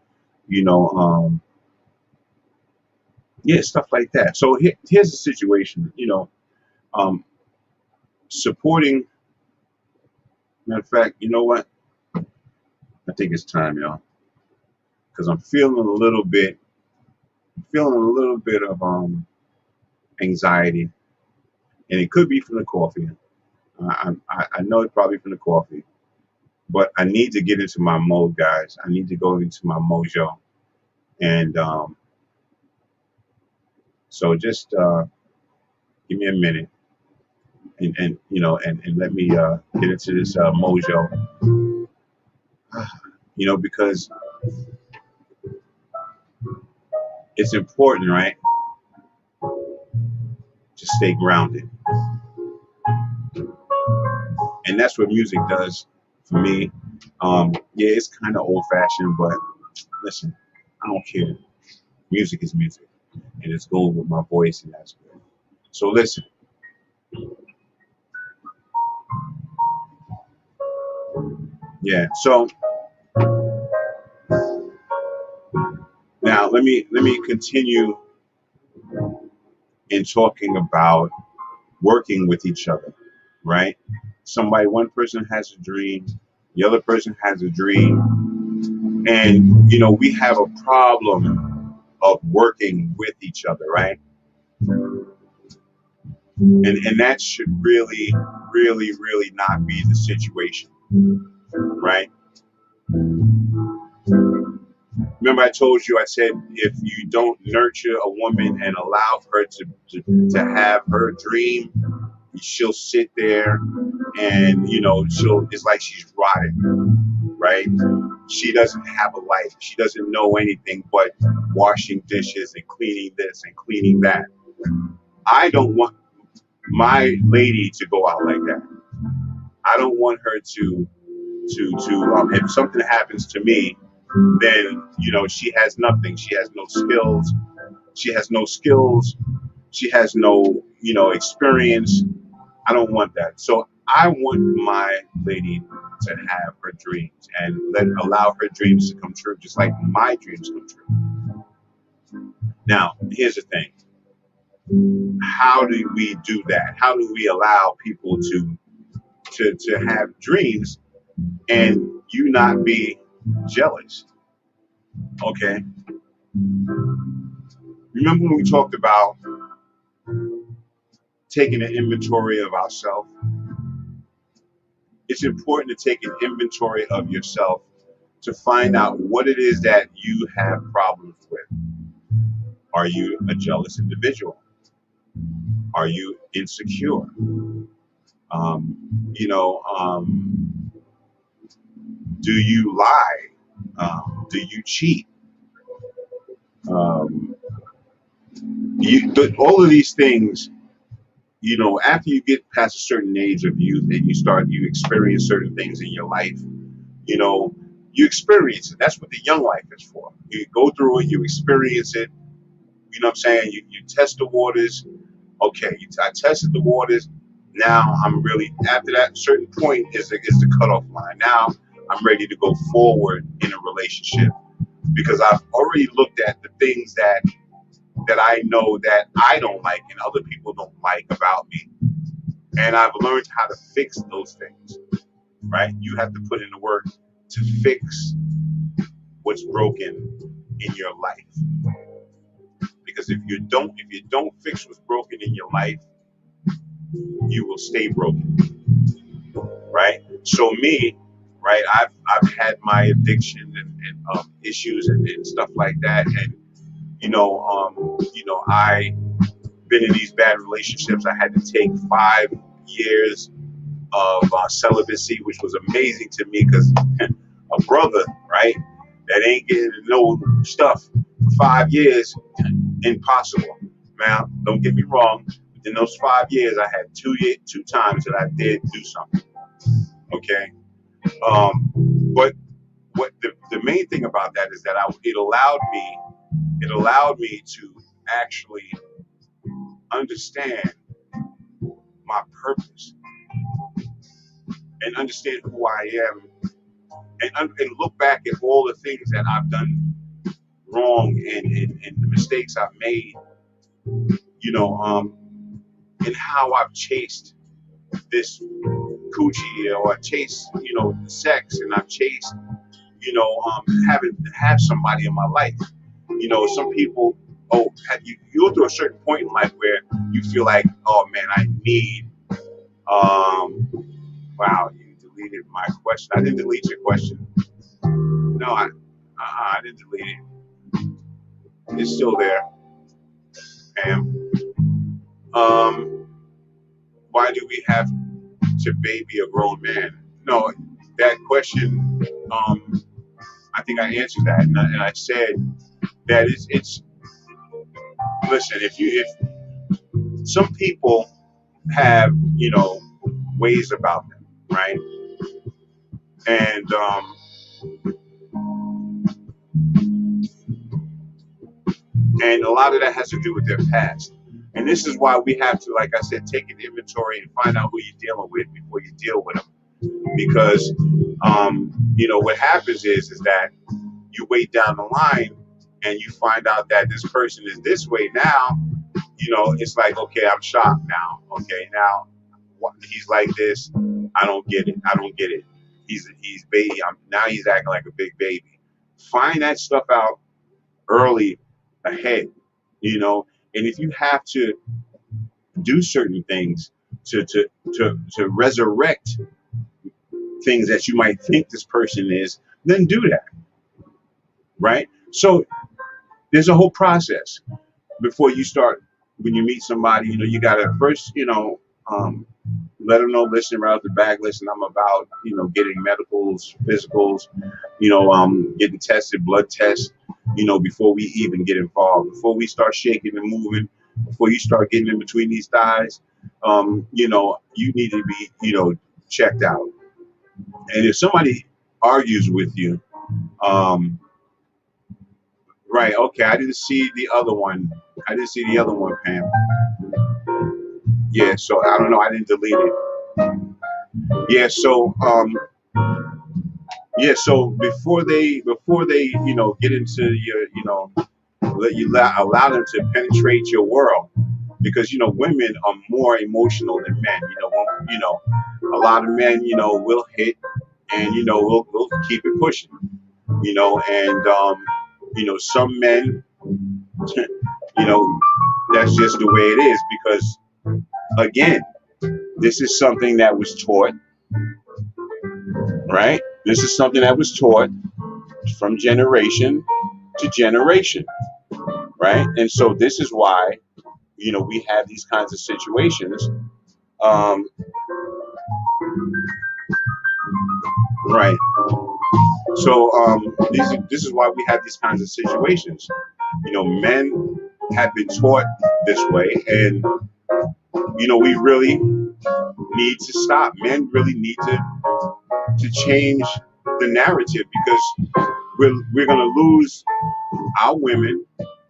stuff like that. So here's the situation, supporting. Matter of fact, you know what? I think it's time, y'all, because I'm feeling a little bit of anxiety, and it could be from the coffee. I know it's probably from the coffee, but I need to get into my mode, guys. I need to go into my mojo, and so just give me a minute, and and let me get into this mojo, because it's important, right, to stay grounded, and that's what music does for me. Yeah, it's kind of old-fashioned, but listen, I don't care. Music is music, and it's going with my voice, and that's good. So listen, yeah. So now let me continue in talking about working with each other, right? One person has a dream, the other person has a dream, and we have a problem of working with each other, right? And that should really, really, really not be the situation, right? Remember, I told you, I said, if you don't nurture a woman and allow her to have her dream, she'll sit there and, it's like she's rotting, right? She doesn't have a life. She doesn't know anything but washing dishes and cleaning this and cleaning that. I don't want my lady to go out like that. I don't want her to if something happens to me, then she has nothing. She has no skills. She has no experience. I don't want that. So I want my lady to have her dreams and allow her dreams to come true, just like my dreams come true. Now, here's the thing. How do we do that? How do we allow people to have dreams and you not be jealous? Okay. Remember when we talked about taking an inventory of ourselves? It's important to take an inventory of yourself to find out what it is that you have problems with. Are you a jealous individual? Are you insecure? Do you lie? Do you cheat? All of these things, after you get past a certain age of youth and you experience certain things in your life, you experience it. That's what the young life is for. You go through it, you experience it. You know what I'm saying? You test the waters. Okay, I tested the waters. Now I'm really, after that certain point is the cutoff line. Now I'm ready to go forward in a relationship because I've already looked at the things that I know that I don't like and other people don't like about me. And I've learned how to fix those things, right? You have to put in the work to fix what's broken in your life. Because if you don't fix what's broken in your life, you will stay broken, right? So me, right, I've had my addiction and issues and stuff like that, and I been in these bad relationships. I had to take 5 years of celibacy, which was amazing to me because a brother, right, that ain't getting to know stuff for 5 years, impossible. Now, don't get me wrong. In those 5 years, I had two times that I did do something. Okay, but what the main thing about that is that it allowed me to actually understand my purpose and understand who I am and look back at all the things that I've done wrong and the mistakes I've made, and how I've chased this coochie or chased, sex, and I've chased, having have somebody in my life. Some people, you go through a certain point in life where you feel like, oh man, I need. Wow, you deleted my question. I didn't delete your question. No, I didn't delete it. It's still there. Pam. Why do we have to baby a grown man? No, that question. I think I answered that, and I said that it's. Listen, if some people have ways about them, right? And a lot of that has to do with their past. And this is why we have to, like I said, take an inventory and find out who you're dealing with before you deal with them. Because what happens is that you wait down the line and you find out that this person is this way now. It's like, okay, I'm shocked now. Okay, now he's like this. I don't get it. He's baby. Now he's acting like a big baby. Find that stuff out early ahead, and if you have to do certain things to resurrect things that you might think this person is, then do that, right? So there's a whole process before you start. When you meet somebody, you gotta first, let them know, listen, right off the back, listen, I'm about, getting medicals, physicals, getting tested, blood tests, before we even get involved, before we start shaking and moving, before you start getting in between these thighs, you need to be, checked out. And if somebody argues with you, right, okay, I didn't see the other one, Pam. Yeah, so I don't know, I didn't delete it. Yeah, so before they get into your allow them to penetrate your world, because women are more emotional than men. A lot of men will hit, and we'll keep it pushing, and some men that's just the way it is, because again, this is something that was taught, right? This is something that was taught from generation to generation, right? And so this is why, we have these kinds of situations, right? So this is why we have these kinds of situations. Men have been taught this way, and we really need to stop. Men really need to change the narrative, because we're going to lose our women,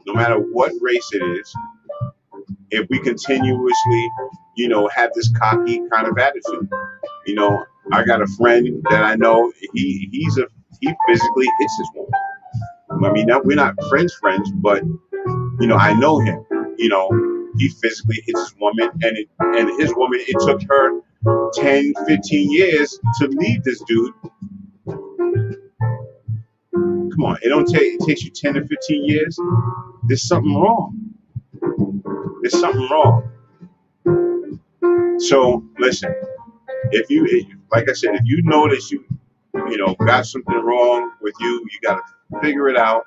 no matter what race it is, if we continuously, have this cocky kind of attitude. I got a friend that I know. He physically hits his woman. I mean, we're not friends, but I know him. He physically hits his woman, and his woman. It took her 10, 15 years to leave this dude. Come on, it takes you 10 to 15 years. There's something wrong. So listen, if like I said, if you notice you got something wrong with you, you got to figure it out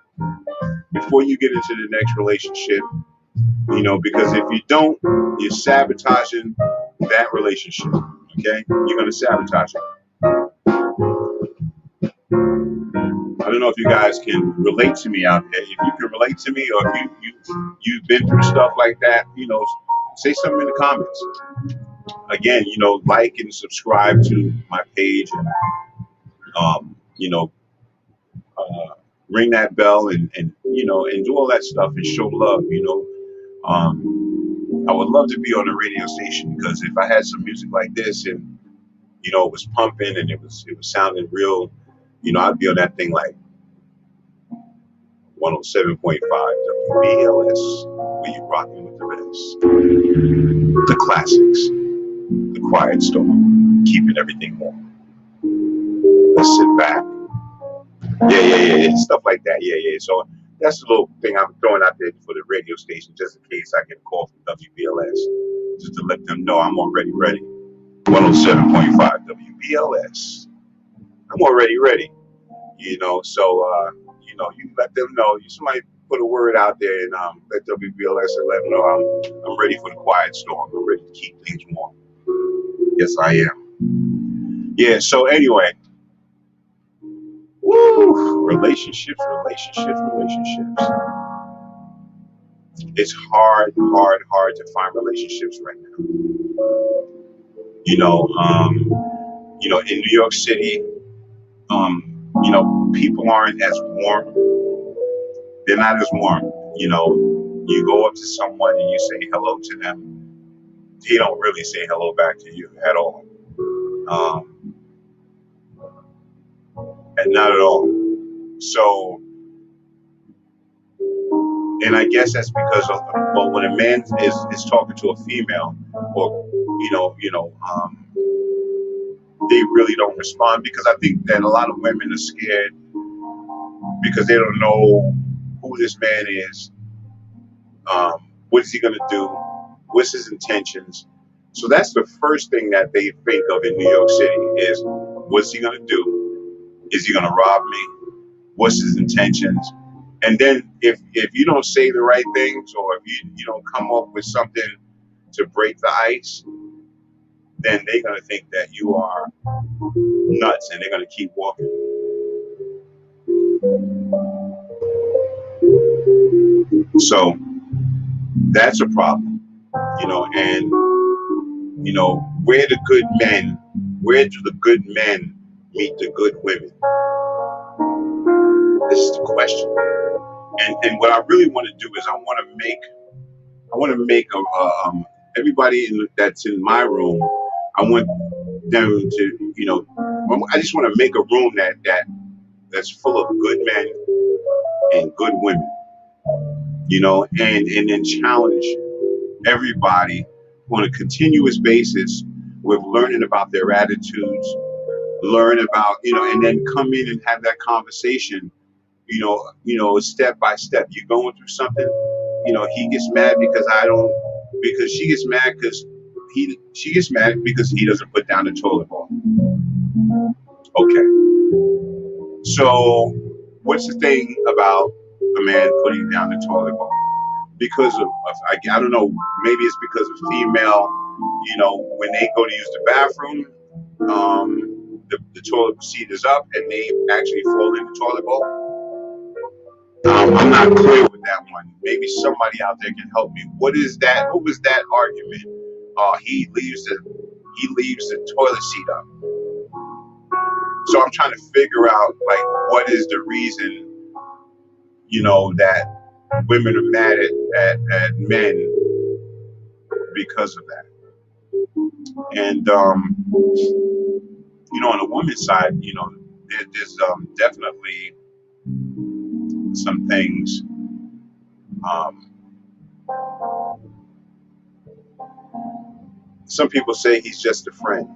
before you get into the next relationship. Because if you don't, you're sabotaging that relationship. Okay, you're gonna sabotage it. I don't know if you guys can relate to me out there. If you can relate to me, or if you've been through stuff like that, say something in the comments. Again, like and subscribe to my page, and ring that bell, and do all that stuff and show love. I would love to be on a radio station, because if I had some music like this, and it was pumping and it was sounding real, I'd be on that thing like 107.5 WBLS, where you rocking with the best, the classics, the quiet storm, keeping everything warm. Let's sit back, Yeah. Stuff like that. Yeah. So that's a little thing I'm throwing out there for the radio station, just in case I get a call from WBLS, just to let them know I'm already ready. 107.5 WBLS. I'm already ready. So you let them know. You might put a word out there and let WBLS and let them know I'm ready for the quiet storm. I'm ready to keep things warm. Yes, I am. Yeah. So anyway. Woo! Relationships. It's hard to find relationships right now. In New York City, people aren't as warm. They're not as warm. You go up to someone and you say hello to them. They don't really say hello back to you at all. And not at all. So, and I guess that's because when a man is talking to a female, or they really don't respond, because I think that a lot of women are scared because they don't know who this man is. What is he going to do? What's his intentions? So that's the first thing that they think of in New York City is, what's he going to do? Is he going to rob me? What's his intentions? And then if you don't say the right things, or if you don't come up with something to break the ice, then they're going to think that you are nuts, and they're going to keep walking. So that's a problem, and where do the good men meet the good women? This is the question. And what I really want to do is I want to make everybody that's in my room, I want them to, I just want to make a room that's full of good men and good women, and then challenge everybody on a continuous basis with learning about their attitudes, learn about, and then come in and have that conversation, step by step. You're going through something, he gets mad because she gets mad because she gets mad because he doesn't put down the toilet bowl. Okay. So what's the thing about a man putting down the toilet bowl? Because of I don't know, maybe it's because of female, when they go to use the bathroom, the toilet seat is up and they actually fall in the toilet bowl. I'm not clear with that one. Maybe somebody out there can help me. What is that? What was that argument? He leaves the toilet seat up. So I'm trying to figure out, what is the reason, that women are mad at men because of that. And on the women's side, there's definitely some things. Some people say he's just a friend.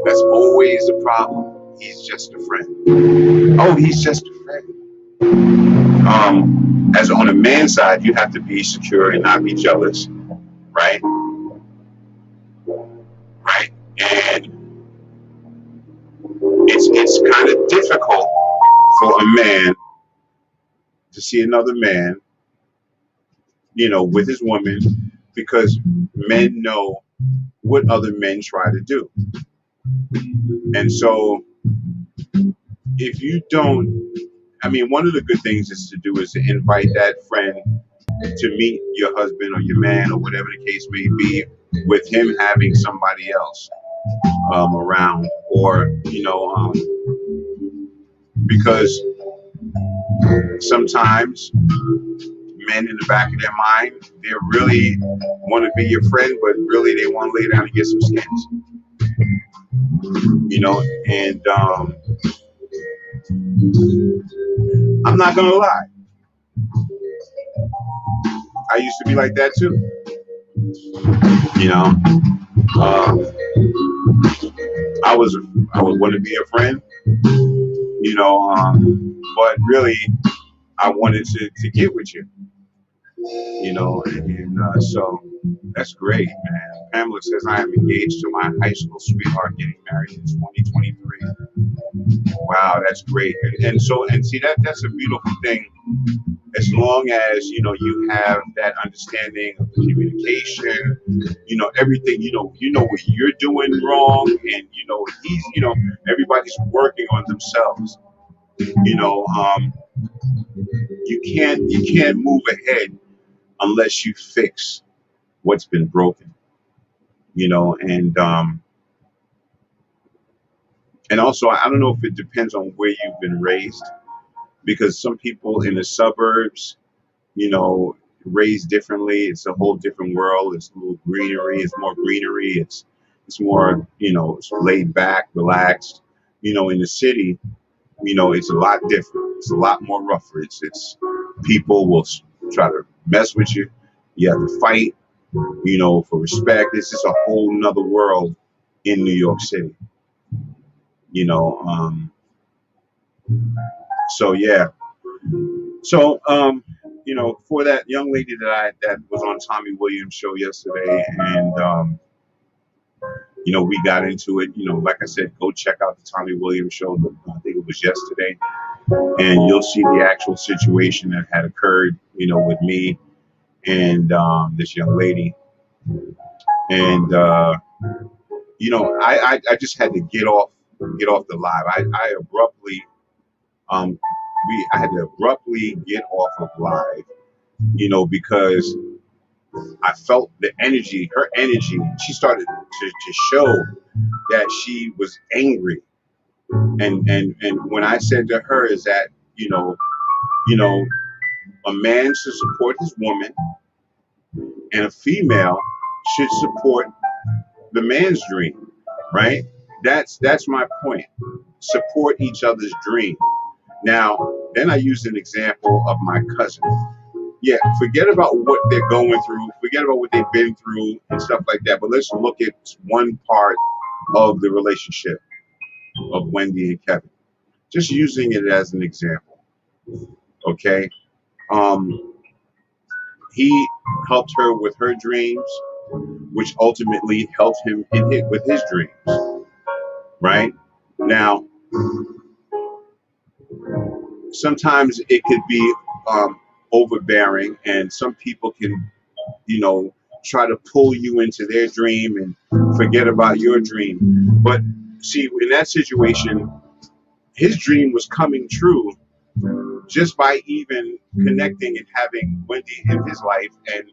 That's always the problem. He's just a friend. Oh, he's just a friend. As on a man's side, you have to be secure and not be jealous, right? Right. And it's kind of difficult for a man to see another man, with his woman, because men know what other men try to do. And so if you don't, one of the good things is to invite that friend to meet your husband or your man or whatever the case may be, with him having somebody else around, or because sometimes men in the back of their mind, they really want to be your friend, but really they want to lay down and get some skins, and I'm not gonna lie, I used to be like that too. I would want to be a friend, But really, I wanted to get with you, and so that's great, man. Pamela says, I am engaged to my high school sweetheart, getting married in 2023. Wow, that's great. And see, that's a beautiful thing, as long as you have that understanding of the communication, everything, what you're doing wrong, and everybody's working on themselves. You can't move ahead unless you fix what's been broken. And also, I don't know if it depends on where you've been raised, because some people in the suburbs, raised differently. It's a whole different world. It's a little greenery. It's more greenery. It's more, it's laid back, relaxed. In the city, it's a lot different. It's a lot more rougher. It's people will try to mess with you. You have to fight, for respect. It's just a whole nother world in New York City. So yeah. So for that young lady that was on Tommy Williams' show yesterday, and we got into it. Like I said, go check out the Tommy Williams show. I think it was yesterday, and you'll see the actual situation that had occurred, with me and this young lady. And I just had to get off the live. I abruptly I had to abruptly get off of live, because I felt the energy, her energy. She started to show that she was angry, and when I said to her is that a man should support his woman, and a female should support the man's dream, right? That's my point. Support each other's dream. Now, then I used an example of my cousin. Yeah, forget about what they're going through, forget about what they've been through and stuff like that. But let's look at one part of the relationship of Wendy and Kevin. Just using it as an example. Okay. He helped her with her dreams, which ultimately helped him with his dreams. Right? Now, sometimes it could be overbearing, and some people can, try to pull you into their dream and forget about your dream. But see, in that situation, his dream was coming true just by even connecting and having Wendy in his life, and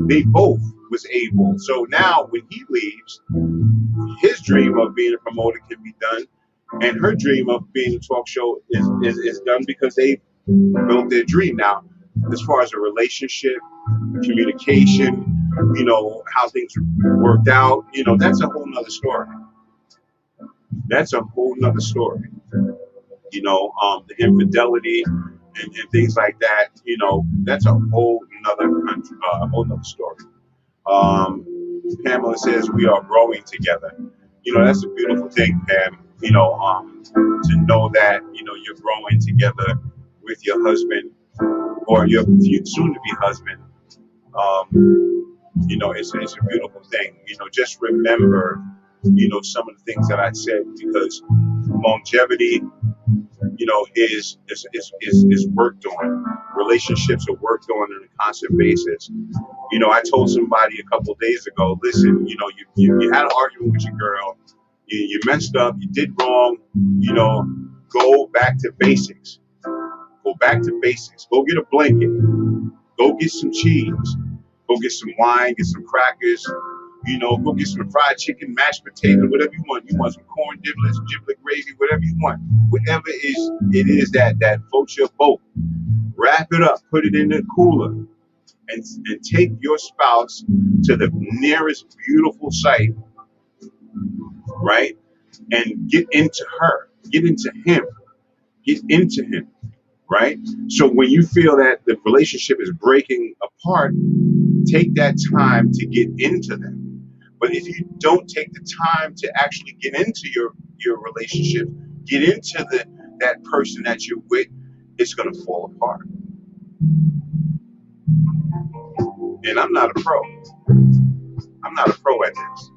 they both was able. So now when he leaves, his dream of being a promoter can be done, and her dream of being a talk show is done, because they built their dream. Now, as far as a relationship, communication, how things worked out, that's a whole nother story. That's a whole nother story. The infidelity and things like that, that's a whole nother country, a whole nother story. Pamela says we are growing together. That's a beautiful thing, Pam. To know that you're growing together with your husband, or your soon-to-be husband. It's a beautiful thing. Just remember, some of the things that I said, because longevity, is worked on. Relationships are worked on a constant basis. I told somebody a couple of days ago, listen, you had an argument with your girl, you messed up, you did wrong, go back to basics. Go back to basics. Go get a blanket. Go get some cheese. Go get some wine, get some crackers, go get some fried chicken, mashed potatoes, whatever you want. You want some corn diblets, giblet gravy, whatever you want. Whatever it is that floats your boat. Wrap it up, put it in the cooler, and take your spouse to the nearest beautiful site, right? And get into her, get into him, right? So when you feel that the relationship is breaking apart, take that time to get into them. But if you don't take the time to actually get into your relationship, get into that person that you're with, it's going to fall apart. And I'm not a pro. I'm not a pro at this.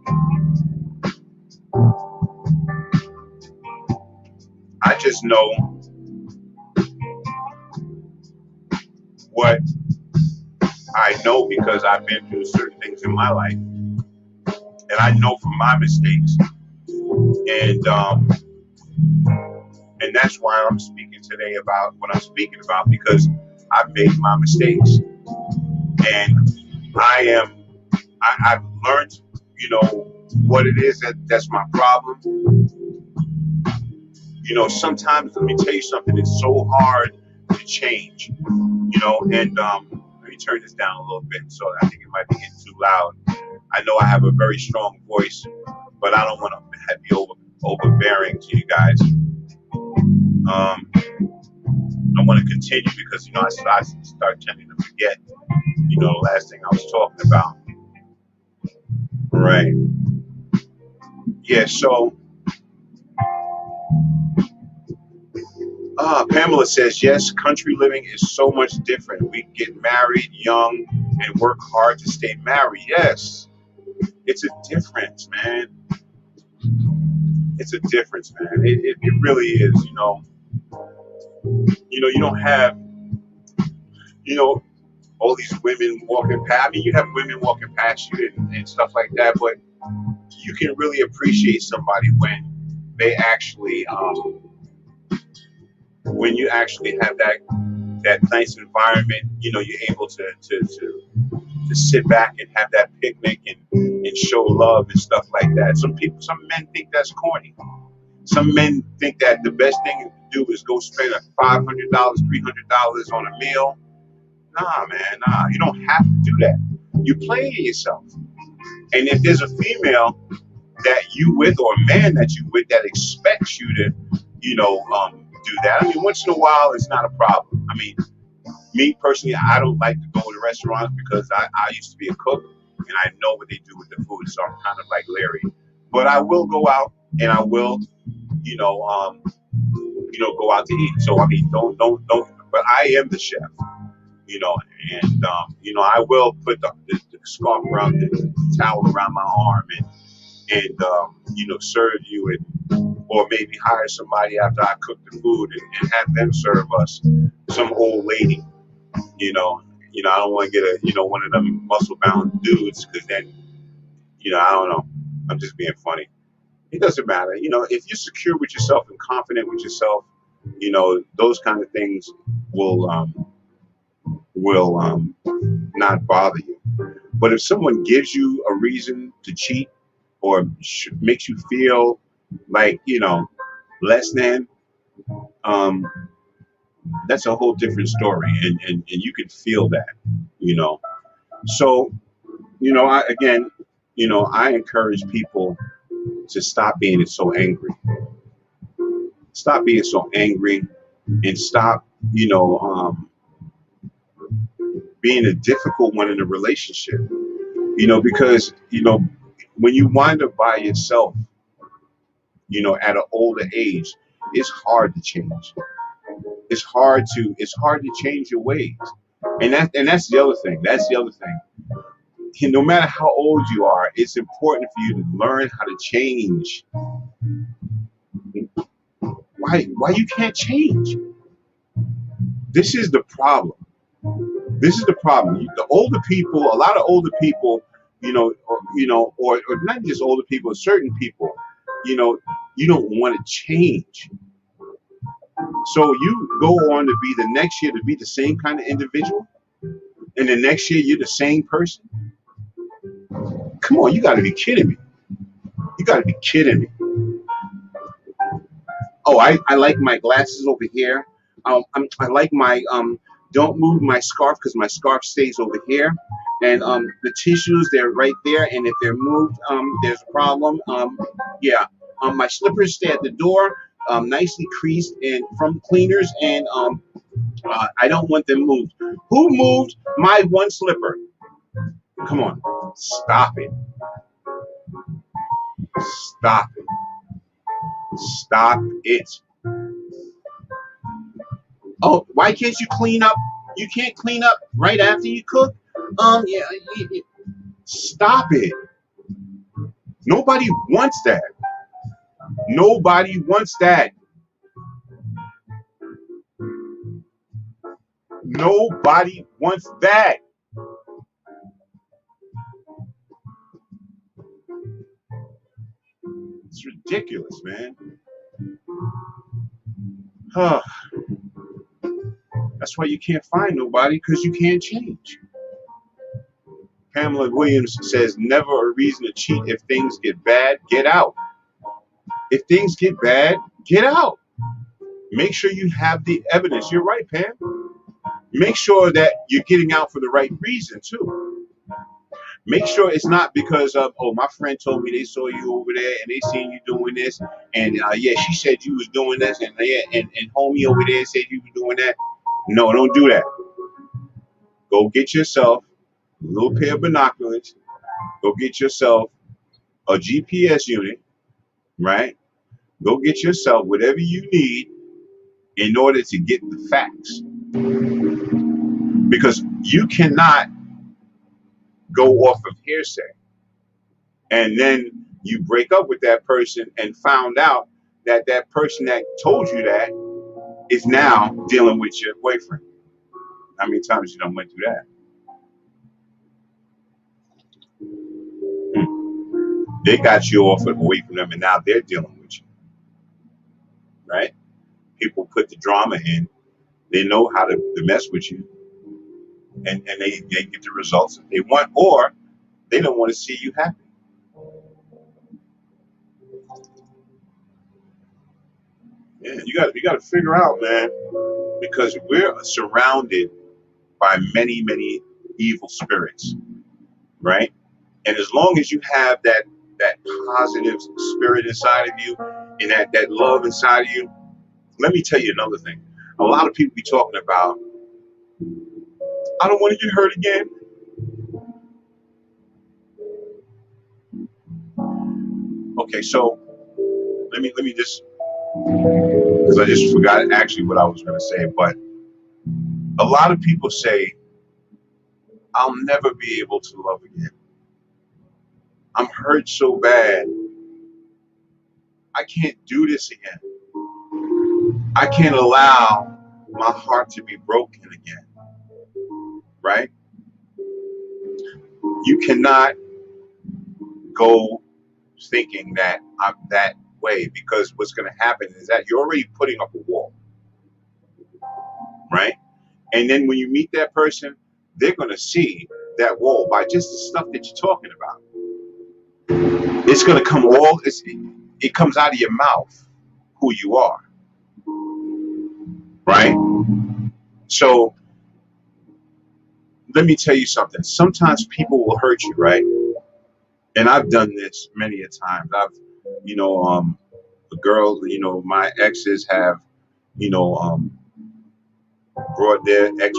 I just know what I know because I've been through certain things in my life. And I know from my mistakes. And that's why I'm speaking today about what I'm speaking about, because I've made my mistakes. And I've learned, what it is that's my problem. Sometimes, let me tell you something, it's so hard to change, and let me turn this down a little bit, so I think it might be getting too loud. I know I have a very strong voice, but I don't want to be overbearing to you guys. I want to continue because, I start tending to forget, the last thing I was talking about. Right. Yeah, so Pamela says, yes, country living is so much different. We get married young and work hard to stay married. Yes, it's a difference, man. It's a difference, man. It really is, you don't have, all these women walking past. I mean, you have women walking past you and stuff like that, but you can really appreciate somebody when they actually, when you actually have that nice environment, you're able to sit back and have that picnic and show love and stuff like that. Some men think that's corny. Some men think that the best thing to do is go spend $500, $300 on a meal. Nah, man, nah. You don't have to do that. You're playing yourself. And if there's a female that you with or a man that you with that expects you to, do that. I mean, once in a while, it's not a problem. I mean, me personally, I don't like to go to restaurants because I used to be a cook and I know what they do with the food, so I'm kind of like leery. But I will go out and I will, go out to eat. So I mean, don't. But I am the chef, and I will put the scarf around the towel around my arm and serve you or maybe hire somebody after I cook the food and have them serve us, some old lady, I don't want to get one of them muscle bound dudes, because then, I don't know, I'm just being funny. It doesn't matter, if you're secure with yourself and confident with yourself, those kind of things will not bother you. But if someone gives you a reason to cheat or makes you feel like, less than, that's a whole different story. And you can feel that, So, I encourage people to stop being so angry. Stop being so angry and stop, being a difficult one in a relationship, because, when you wind up by yourself, at an older age, it's hard to change. It's hard to change your ways. And that's the other thing. That's the other thing. No matter how old you are, it's important for you to learn how to change. Why you can't change? This is the problem. This is the problem. The older people, a lot of older people, or not just older people, certain people, you don't want to change. So you go on to be the next year to be the same kind of individual, and the next year you're the same person. Come on, you got to be kidding me. You got to be kidding me. Oh, I like my glasses over here. I like my don't move my scarf because my scarf stays over here. And the tissues, they're right there. And if they're moved, there's a problem. My slippers stay at the door, nicely creased and from cleaners. And I don't want them moved. Who moved my one slipper? Come on, stop it. Stop it. Stop it. Oh, why can't you clean up? You can't clean up right after you cook? Yeah, stop it. Nobody wants that. Nobody wants that. Nobody wants that. It's ridiculous, man. That's why you can't find nobody, because you can't change. Pamela Williams says, never a reason to cheat. If things get bad, get out. If things get bad, get out. Make sure you have the evidence. You're right, Pam. Make sure that you're getting out for the right reason, too. Make sure it's not because of, oh, my friend told me they saw you over there and they seen you doing this. And yeah, she said you was doing this. And yeah, and homie over there said you were doing that. No, don't do that. Go get yourself a little pair of binoculars. Go get yourself a GPS unit, right? Go get yourself whatever you need in order to get the facts. Because you cannot go off of hearsay. And then you break up with that person and found out that that person that told you that is now dealing with your boyfriend. How many times you done went through that? They got you off away from them and now they're dealing with you. Right? People put the drama in. They know how to mess with you. And they get the results that they want, or they don't want to see you happy. Yeah, you got to figure out, man, because we're surrounded by many, many evil spirits, right? And as long as you have that positive spirit inside of you and that love inside of you, let me tell you another thing. A lot of people be talking about, I don't want to get hurt again. Okay, so let me just, because I just forgot actually what I was going to say, but a lot of people say, I'll never be able to love again. I'm hurt so bad. I can't do this again. I can't allow my heart to be broken again. Right? You cannot go thinking that I'm that way, because what's going to happen is that you're already putting up a wall. Right? And then when you meet that person, they're going to see that wall by just the stuff that you're talking about. It's going to come it comes out of your mouth who you are. Right? So let me tell you something. Sometimes people will hurt you, right? And I've done this many a times. I've, a girl, my exes have, brought their ex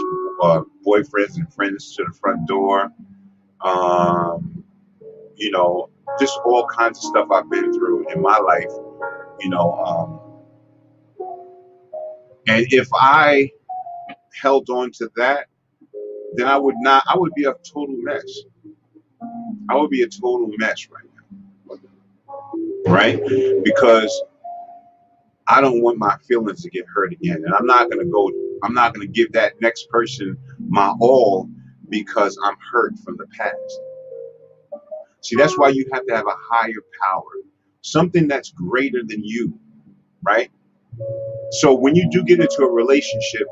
boyfriends and friends to the front door. Just all kinds of stuff I've been through in my life, and if I held on to that, then I would be a total mess. I would be a total mess right now. Right? Because I don't want my feelings to get hurt again. And I'm not going to give that next person my all because I'm hurt from the past. See, that's why you have to have a higher power, something that's greater than you, right? So when you do get into a relationship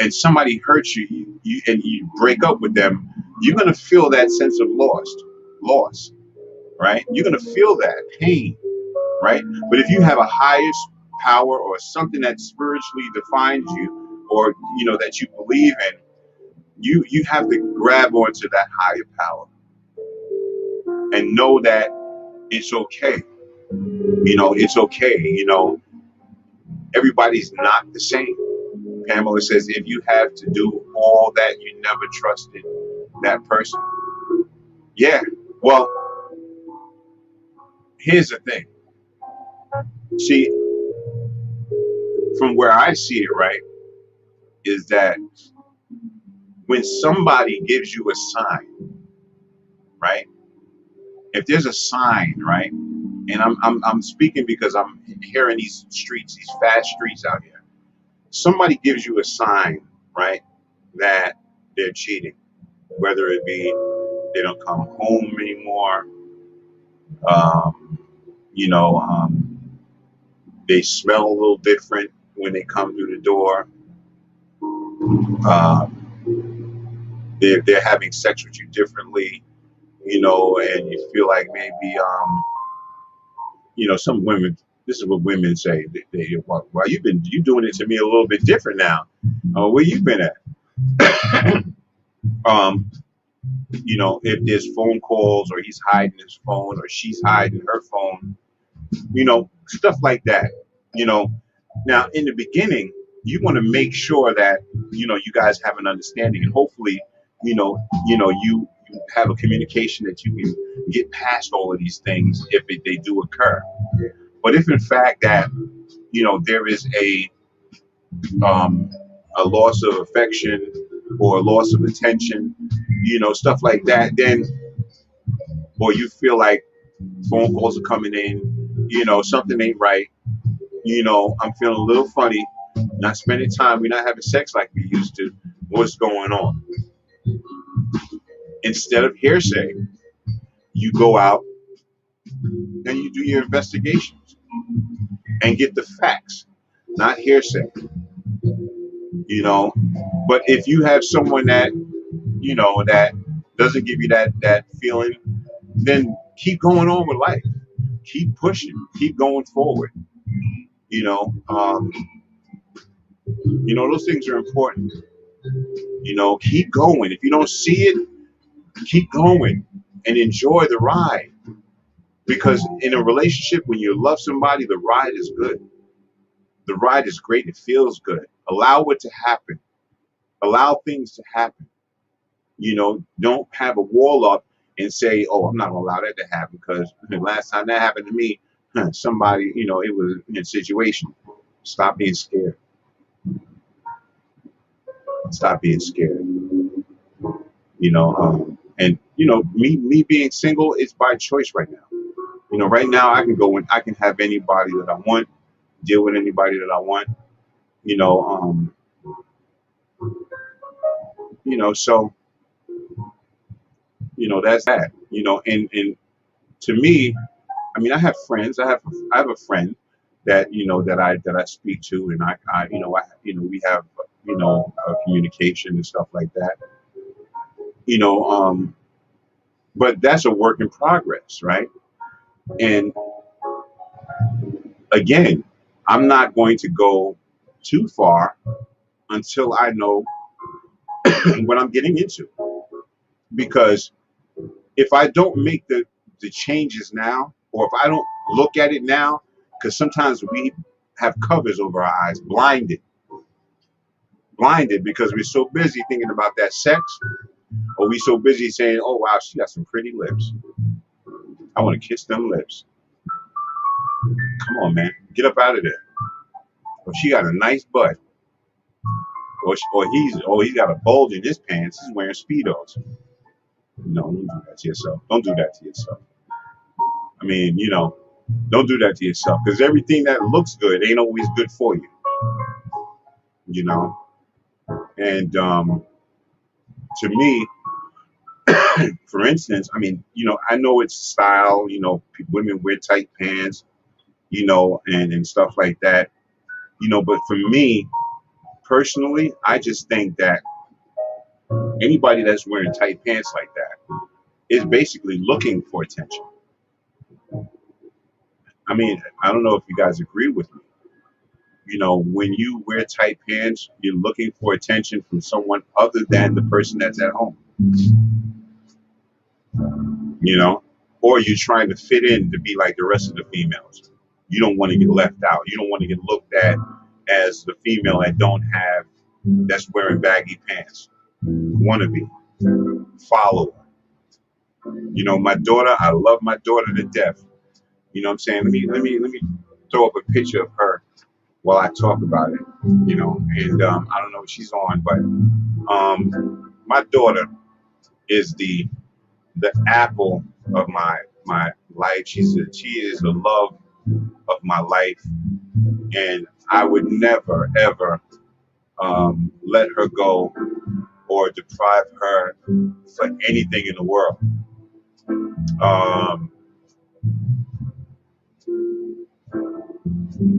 and somebody hurts you, and you break up with them, you're going to feel that sense of loss, right? You're going to feel that pain, right? But if you have a higher power or something that spiritually defines you, or that you believe in, you have to grab onto that higher power and know that it's okay. It's okay. Everybody's not the same. Pamela says, if you have to do all that, you never trusted that person. Yeah. Well, here's the thing. See, from where I see it, right, is that when somebody gives you a sign, right? If there's a sign, right, and I'm speaking because I'm here in these streets, these fast streets out here. Somebody gives you a sign, right, that they're cheating, whether it be they don't come home anymore, um, you know, they smell a little different when they come through the door. Um, they're having sex with you differently, you know, and you feel like maybe, you know, some women. This is what women say. Well, you doing it to me a little bit different now. Where you been at? um, you know, if there's phone calls or he's hiding his phone or she's hiding her phone, you know, stuff like that. You know, now in the beginning, you want to make sure that, you know, you guys have an understanding, and hopefully, you have a communication that you can get past all of these things if they do occur. But if in fact that, you know, there is a loss of affection or a loss of attention, you know, stuff like that, then, or you feel like phone calls are coming in, you know, something ain't right, you know, I'm feeling a little funny, not spending time, we're not having sex like we used to, what's going on? Instead of hearsay, you go out and you do your investigations and get the facts, not hearsay, you know. But if you have someone that, you know, that doesn't give you that feeling, then keep going on with life, keep pushing, keep going forward, you know. You know, those things are important, you know. Keep going. If you don't see it, keep going and enjoy the ride, because in a relationship, when you love somebody, the ride is good, the ride is great, it feels good. Allow it to happen, allow things to happen, you know. Don't have a wall up and say, oh, I'm not gonna allow that to happen, because the last time that happened to me, somebody, you know, it was in a situation. Stop being scared, stop being scared, you know. And you know, me being single, it's by choice right now. You know, right now I can go and I can have anybody that I want, deal with anybody that I want, you know. You know, so, you know, that's that, you know. And to me, I mean, I have friends, I have a friend that, you know, that I speak to, and I you know, we have, you know, communication and stuff like that, you know. But that's a work in progress, right? And again, I'm not going to go too far until I know what I'm getting into, because if I don't make the changes now, or if I don't look at it now, because sometimes we have covers over our eyes, blinded because we're so busy thinking about that sex, or we so busy saying, oh wow, she got some pretty lips, I want to kiss them lips. Come on, man, get up out of there. Or she got a nice butt, or he's got a bulge in his pants, he's wearing Speedos. No, don't do that to yourself. Don't do that to yourself. I mean, you know, don't do that to yourself, because everything that looks good ain't always good for you, you know. And to me, for instance, I mean, you know, I know it's style, you know, women wear tight pants, you know, and stuff like that, you know. But for me personally, I just think that anybody that's wearing tight pants like that is basically looking for attention. I mean, I don't know if you guys agree with me. You know, when you wear tight pants, you're looking for attention from someone other than the person that's at home. You know, or you're trying to fit in to be like the rest of the females. You don't want to get left out. You don't want to get looked at as the female that's wearing baggy pants. Wannabe, follower. You know, my daughter, I love my daughter to death. You know what I'm saying? Let me throw up a picture of her. while I talk about it, you know. And I don't know if she's on, but my daughter is the apple of my life. She is the love of my life, and I would never ever let her go or deprive her for anything in the world.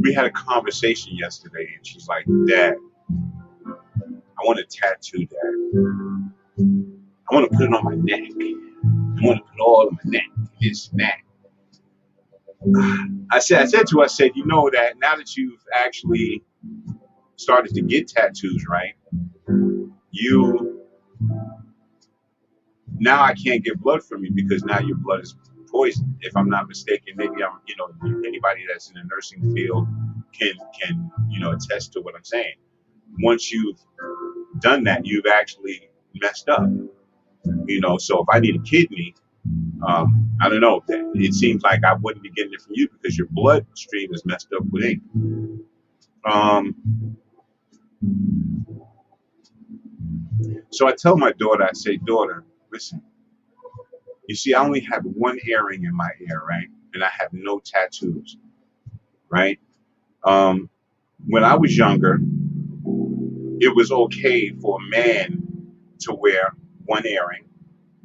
We had a conversation yesterday, and she's like, "Dad, I want a tattoo, Dad. I want to put it on my neck. I want to put it all on my neck, this and that." I said to her, I said, you know that now that you've actually started to get tattoos, right? Now I can't get blood from you because now your blood is poisoned. If I'm not mistaken, maybe anybody that's in the nursing field can attest to what I'm saying. Once you've done that, you've actually messed up. So if I need a kidney, I don't know. It seems like I wouldn't be getting it from you because your bloodstream is messed up with ink. So I tell my daughter, I say, daughter, listen, you see, I only have one earring in my ear, right? And I have no tattoos, right? When I was younger, it was okay for a man to wear one earring.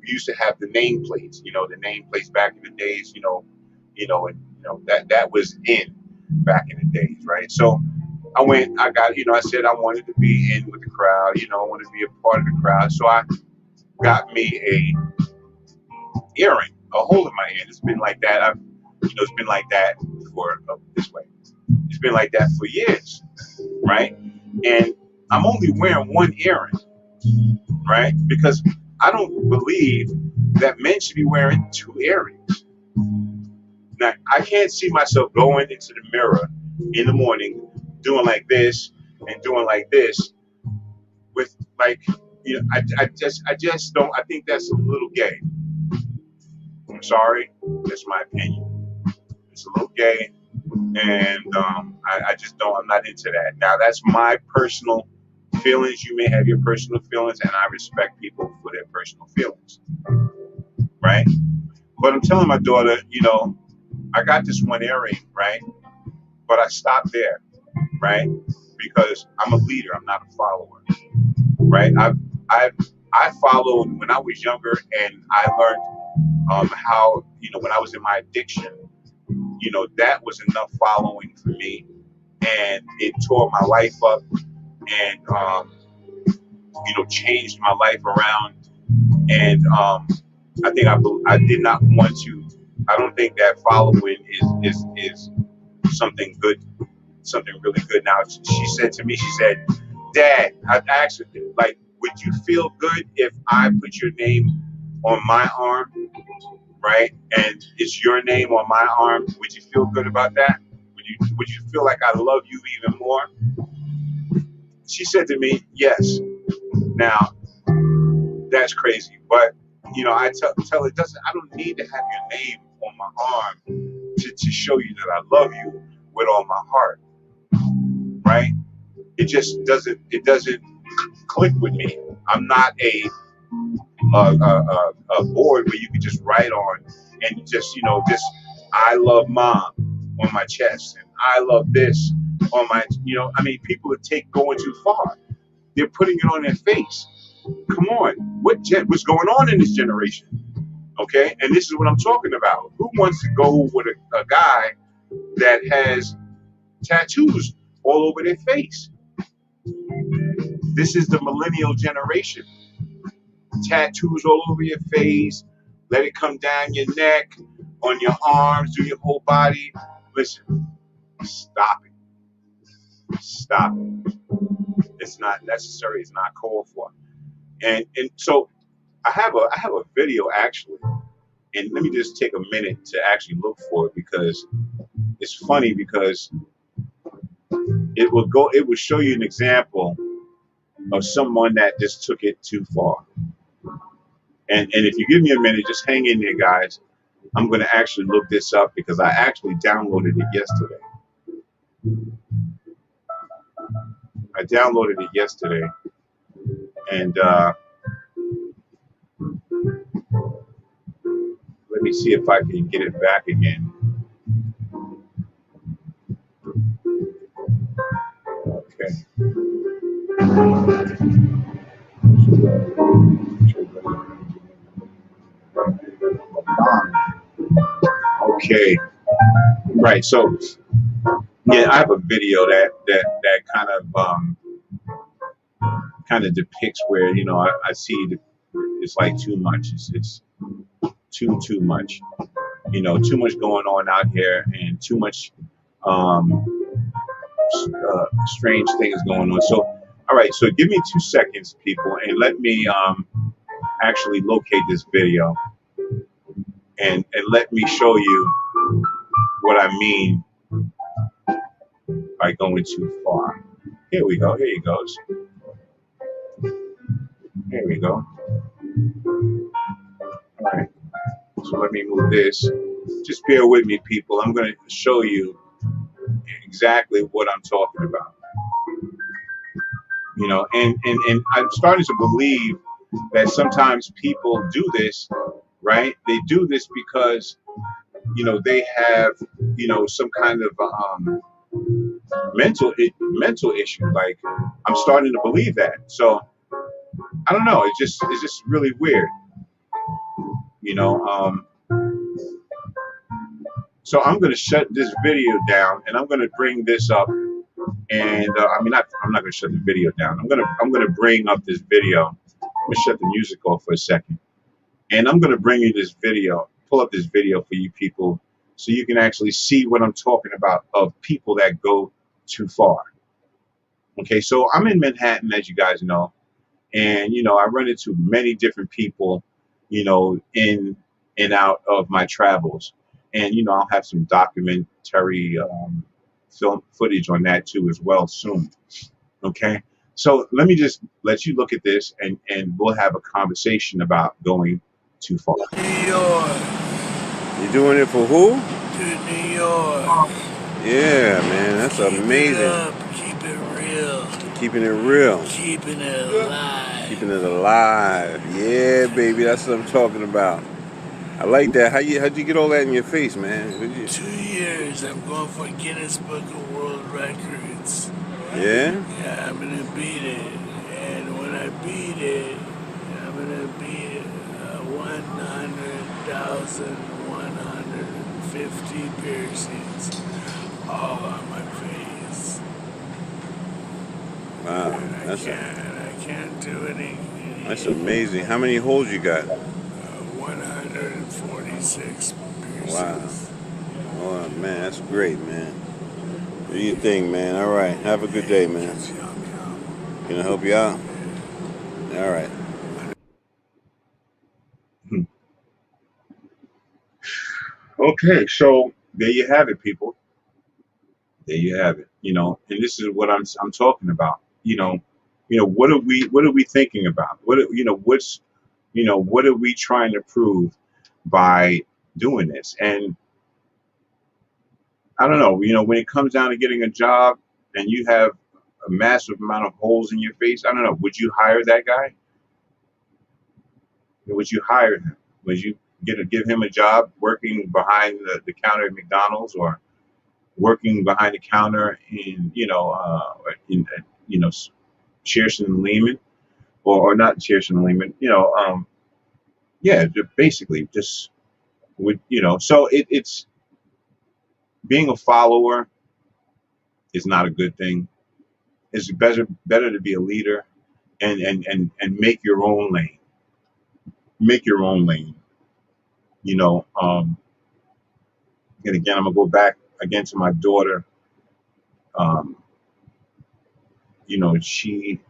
We used to have the nameplates, the nameplates back in the days, that was in back in the days, right? So I said I wanted to be in with the crowd, I wanted to be a part of the crowd. So I got me a earring, a hole in my ear. It's been like that. It's been like that for this way. It's been like that for years, right? And I'm only wearing one earring, right? Because I don't believe that men should be wearing two earrings. Now, I can't see myself going into the mirror in the morning doing like this and doing like this with I just don't. I think that's a little gay. I'm sorry, that's my opinion. It's a little gay, and I just don't. I'm not into that. Now, that's my personal feelings. You may have your personal feelings, and I respect people for their personal feelings, right? But I'm telling my daughter, I got this one earring, right? But I stopped there, right? Because I'm a leader. I'm not a follower, right? I followed when I was younger, and I learned how, when I was in my addiction, that was enough following for me, and it tore my life up, and changed my life around. And I think I did not want to. I don't think that following is something good, something really good. Now, she said to me, she said, Dad, I asked her, like, would you feel good if I put your name on my arm, right? And it's your name on my arm. Would you feel good about that? Would you feel like I love you even more? She said to me, yes. Now, that's crazy, but I tell it doesn't. I don't need to have your name on my arm to show you that I love you with all my heart, right? It just doesn't. It doesn't click with me. I'm not a board where you can just write on and just I love mom on my chest and I love this on my people are going too far. They're putting it on their face. Come on, what's going on in this generation? Okay, and this is what I'm talking about. Who wants to go with a guy that has tattoos all over their face? This is the millennial generation. Tattoos all over your face. Let it come down your neck, on your arms, through your whole body. Listen, stop it. Stop it. It's not necessary. It's not called for. And so I have a video actually, and let me just take a minute to actually look for it because it's funny because it will show you an example of someone that just took it too far. And if you give me a minute, just hang in there, guys. I'm going to actually look this up because I actually downloaded it yesterday. I downloaded it yesterday, and let me see if I can get it back again. Okay. Okay. Right. So yeah, I have a video that kind of depicts where I see it's like too much. It's too much. Too much going on out here, and too much um, strange things going on. So, all right. So give me 2 seconds, people, and let me actually locate this video, and let me show you what I mean by going too far. Here we go. Here he goes. Here we go. All right. So let me move this. Just bear with me, people. I'm going to show you exactly what I'm talking about. And I'm starting to believe that sometimes people do this, right? They do this because, they have, some kind of mental issue. Like, I'm starting to believe that. So I don't know. It's just really weird, you know. So I'm going to shut this video down, and I'm going to bring this up. And I'm not going to shut the video down. I'm going to bring up this video. I'm going to shut the music off for a second, and I'm going to bring you this video. Pull up this video for you people, so you can actually see what I'm talking about of people that go too far. Okay, so I'm in Manhattan, as you guys know, and I run into many different people, in and out of my travels, and I'll have some documentary film footage on that too as well soon. Okay, so let me just let you look at this, and we'll have a conversation about going too far. New York. You doing it for who? To New York. Yeah, man, that's amazing. Keep it up. Keep it real. Keeping it real. Keeping it alive. Keeping it alive. Yeah, baby, that's what I'm talking about. I like that. How'd you get all that in your face, man? 2 years. I'm going for Guinness Book of World Records. Yeah? Yeah, I'm gonna beat it. And when I beat it, I'm gonna beat 100,150 piercings all on my face. Wow, And I can't do any. that's amazing. How many holes you got? 146 piercings. Wow. Oh, man, that's great, man. Do your thing, man. All right. Have a good day, man. Can I help you out? All right. Okay, so there you have it, people. There you have it. And this is what I'm talking about. What are we thinking about? What are we trying to prove by doing this? And I don't know. When it comes down to getting a job and you have a massive amount of holes in your face, I don't know. Would you hire that guy? Would you hire him? Would you give him a job working behind the counter at McDonald's, or working behind the counter in Shearson and Lehman, or not Shearson and Lehman? Yeah, basically just would So it's being a follower is not a good thing. It's better to be a leader and make your own lane. Make your own lane. And again, I'm gonna go back again to my daughter. She,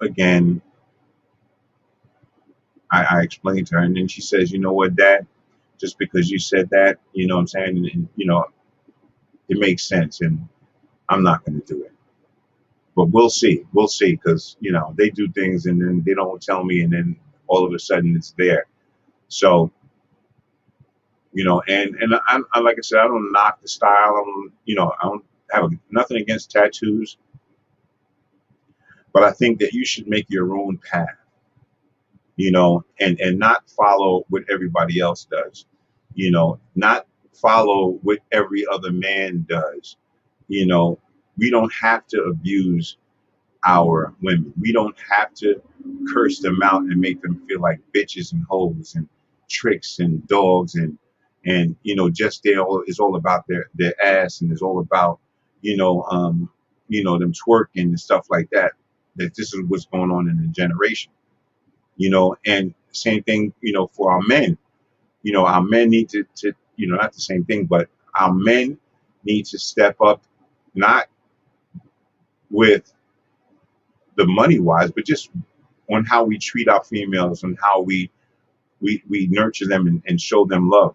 again, I explained to her, and then she says, "You know what, Dad? Just because you said that, you know what I'm saying, and it makes sense, and I'm not gonna do it. But we'll see, because they do things, and then they don't tell me, and then all of a sudden it's there. So." And I like I said, I don't knock the style. I don't have nothing against tattoos. But I think that you should make your own path, and not follow what everybody else does, not follow what every other man does. You know, we don't have to abuse our women. We don't have to curse them out and make them feel like bitches and hoes and tricks and dogs and just it's all about their ass, and it's all about them twerking and stuff like that. That this is what's going on in the generation. And same thing, for our men. Our men need to not the same thing, but our men need to step up, not with the money wise, but just on how we treat our females and how we nurture them and show them love.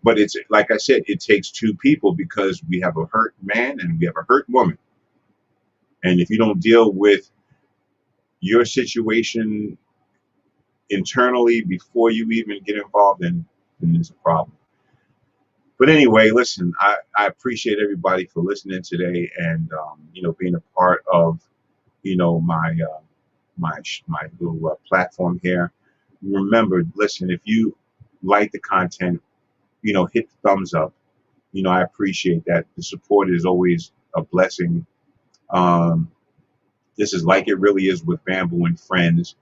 But it's like I said, it takes two people, because we have a hurt man and we have a hurt woman. And if you don't deal with your situation internally before you even get involved, then there's a problem. But anyway, listen, I appreciate everybody for listening today, and being a part of my my little platform here. Remember, listen, if you like the content, hit the thumbs up. I appreciate that. The support is always a blessing. This is Like It Really Is with Bamboo and Friends.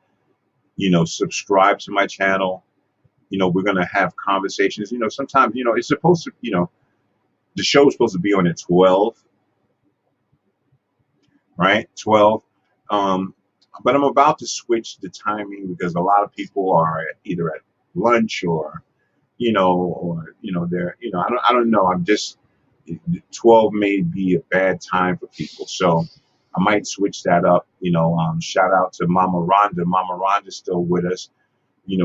Subscribe to my channel. We're going to have conversations. Sometimes, it's supposed to, the show is supposed to be on at 12, right? 12. But I'm about to switch the timing, because a lot of people are either at lunch or they're, I don't know. 12 may be a bad time for people. So I might switch that up. Shout out to Mama Rhonda. Mama Rhonda's still with us.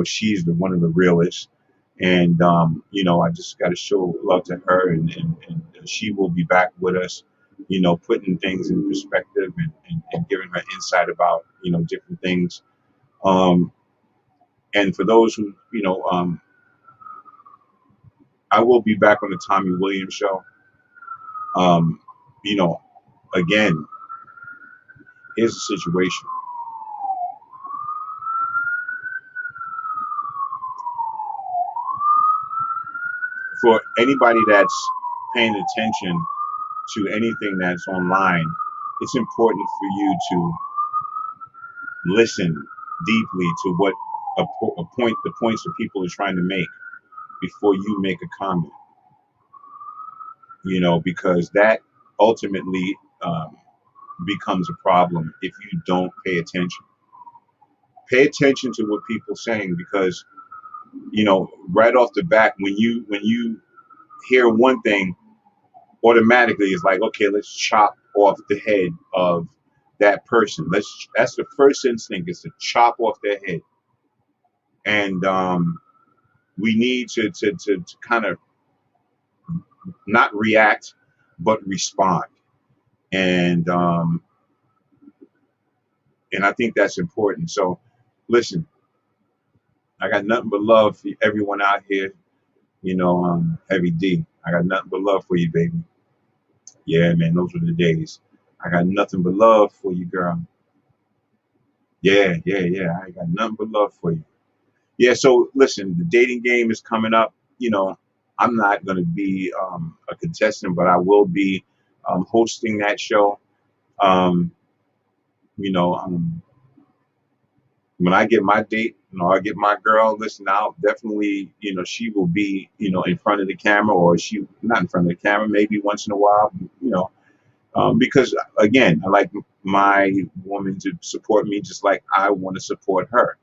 She's one of the realest. And, I just got to show love to her, and she will be back with us, putting things in perspective and giving her insight about, different things. And for those who, I will be back on the Tommy Williams show. Again, here's the situation. For anybody that's paying attention to anything that's online, it's important for you to listen deeply to what the points that people are trying to make before you make a comment. Because that ultimately becomes a problem if you don't pay attention. Pay attention to what people are saying, because right off the bat, when you hear one thing, automatically it's like, okay, let's chop off the head of that person. That's the first instinct, is to chop off their head. And we need to kind of not react, but respond. And I think that's important. So listen, I got nothing but love for everyone out here. Heavy D, I got nothing but love for you, baby. Yeah, man, those were the days. I got nothing but love for you, girl. Yeah. I got nothing but love for you. Yeah, so listen, the dating game is coming up. I'm not going to be a contestant, but I will be hosting that show. When I get my date, I get my girl, listen, I'll definitely, she will be, in front of the camera, or she not in front of the camera, maybe once in a while, because again, I like my woman to support me just like I want to support her.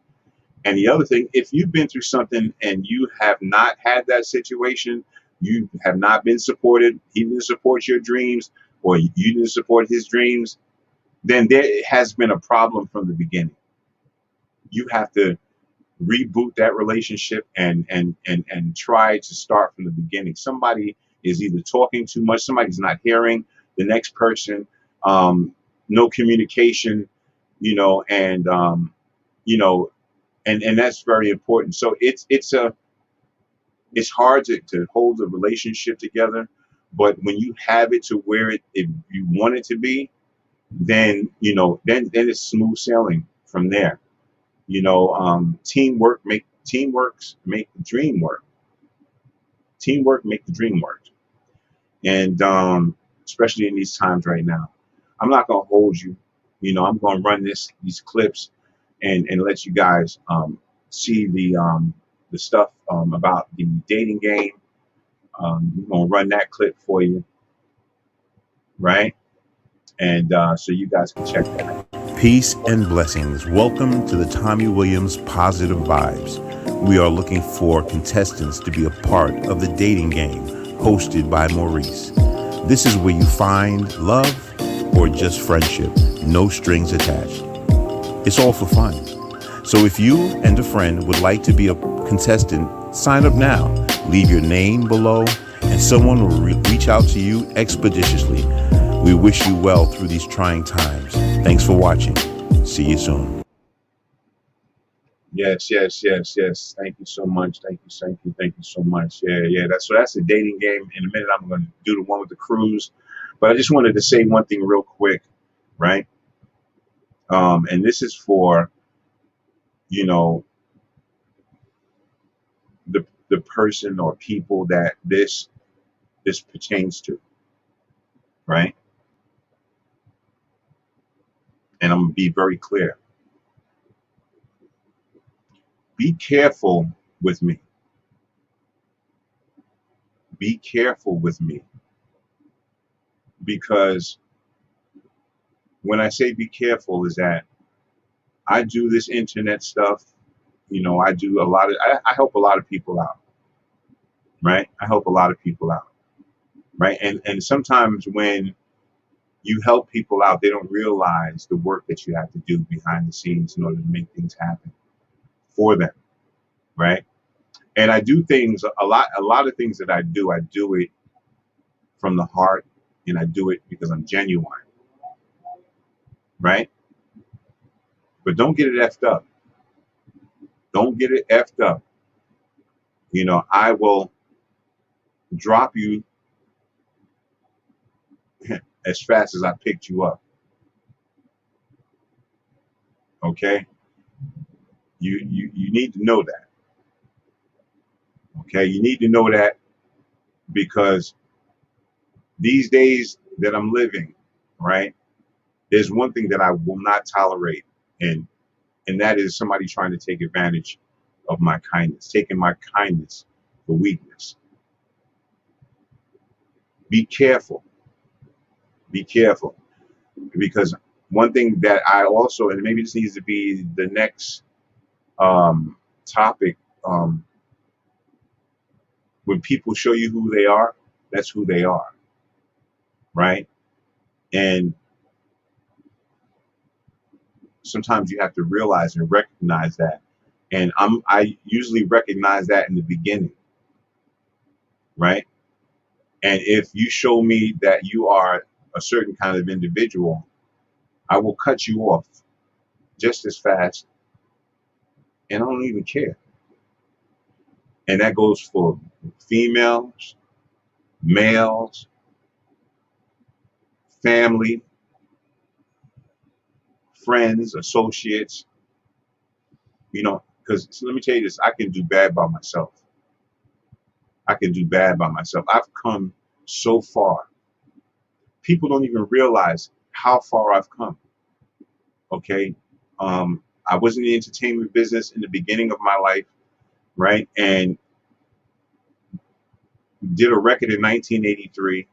And the other thing, if you've been through something and you have not had that situation, you have not been supported, he didn't support your dreams, or you didn't support his dreams, then there has been a problem from the beginning. You have to reboot that relationship and try to start from the beginning. Somebody is either talking too much, somebody's not hearing the next person, no communication, and that's very important. So it's hard to hold a relationship together, but when you have it to where if you want it to be, then then it's smooth sailing from there. Teamworks make the dream work. Teamwork make the dream work. And especially in these times right now, I'm not gonna hold you. I'm gonna run these clips and let you guys see the stuff about the dating game. I'm gonna run that clip for you, right? And so you guys can check that out. Peace and blessings. Welcome to the Tommy Williams Positive Vibes. We are looking for contestants to be a part of the dating game hosted by Maurice. This is where you find love or just friendship, no strings attached. It's all for fun. So if you and a friend would like to be a contestant, sign up now. Leave your name below and someone will reach out to you expeditiously. We wish you well through these trying times. Thanks for watching. See you soon. Yes. Thank you so much. Thank you so much. Yeah. That's the dating game. In a minute, I'm going to do the one with the cruise, but I just wanted to say one thing real quick, right? And this is for the person or people that this pertains to, right? And I'm gonna be very clear. Be careful with me. Be careful with me. Because when I say be careful is that I do this internet stuff. I do I help a lot of people out, right? I help a lot of people out, right? And sometimes when you help people out, they don't realize the work that you have to do behind the scenes in order to make things happen for them, right? And I do things a lot of things that I do it from the heart, and I do it because I'm genuine, right? But don't get it effed up. Don't get it effed up. I will drop you as fast as I picked you up. Okay? You need to know that. Okay? You need to know that because these days that I'm living, right? There's one thing that I will not tolerate, and that is somebody trying to take advantage of my kindness, taking my kindness for weakness. Be careful. Be careful. Because one thing that I also, and maybe this needs to be the next topic, when people show you who they are, that's who they are, right? And sometimes you have to realize and recognize that. And I usually recognize that in the beginning, right? And if you show me that you are a certain kind of individual, I will cut you off just as fast, and I don't even care. And that goes for females, males, family, friends, associates, because let me tell you this, I can do bad by myself. I can do bad by myself. I've come so far. People don't even realize how far I've come. Okay. I was in the entertainment business in the beginning of my life, right? And did a record in 1983.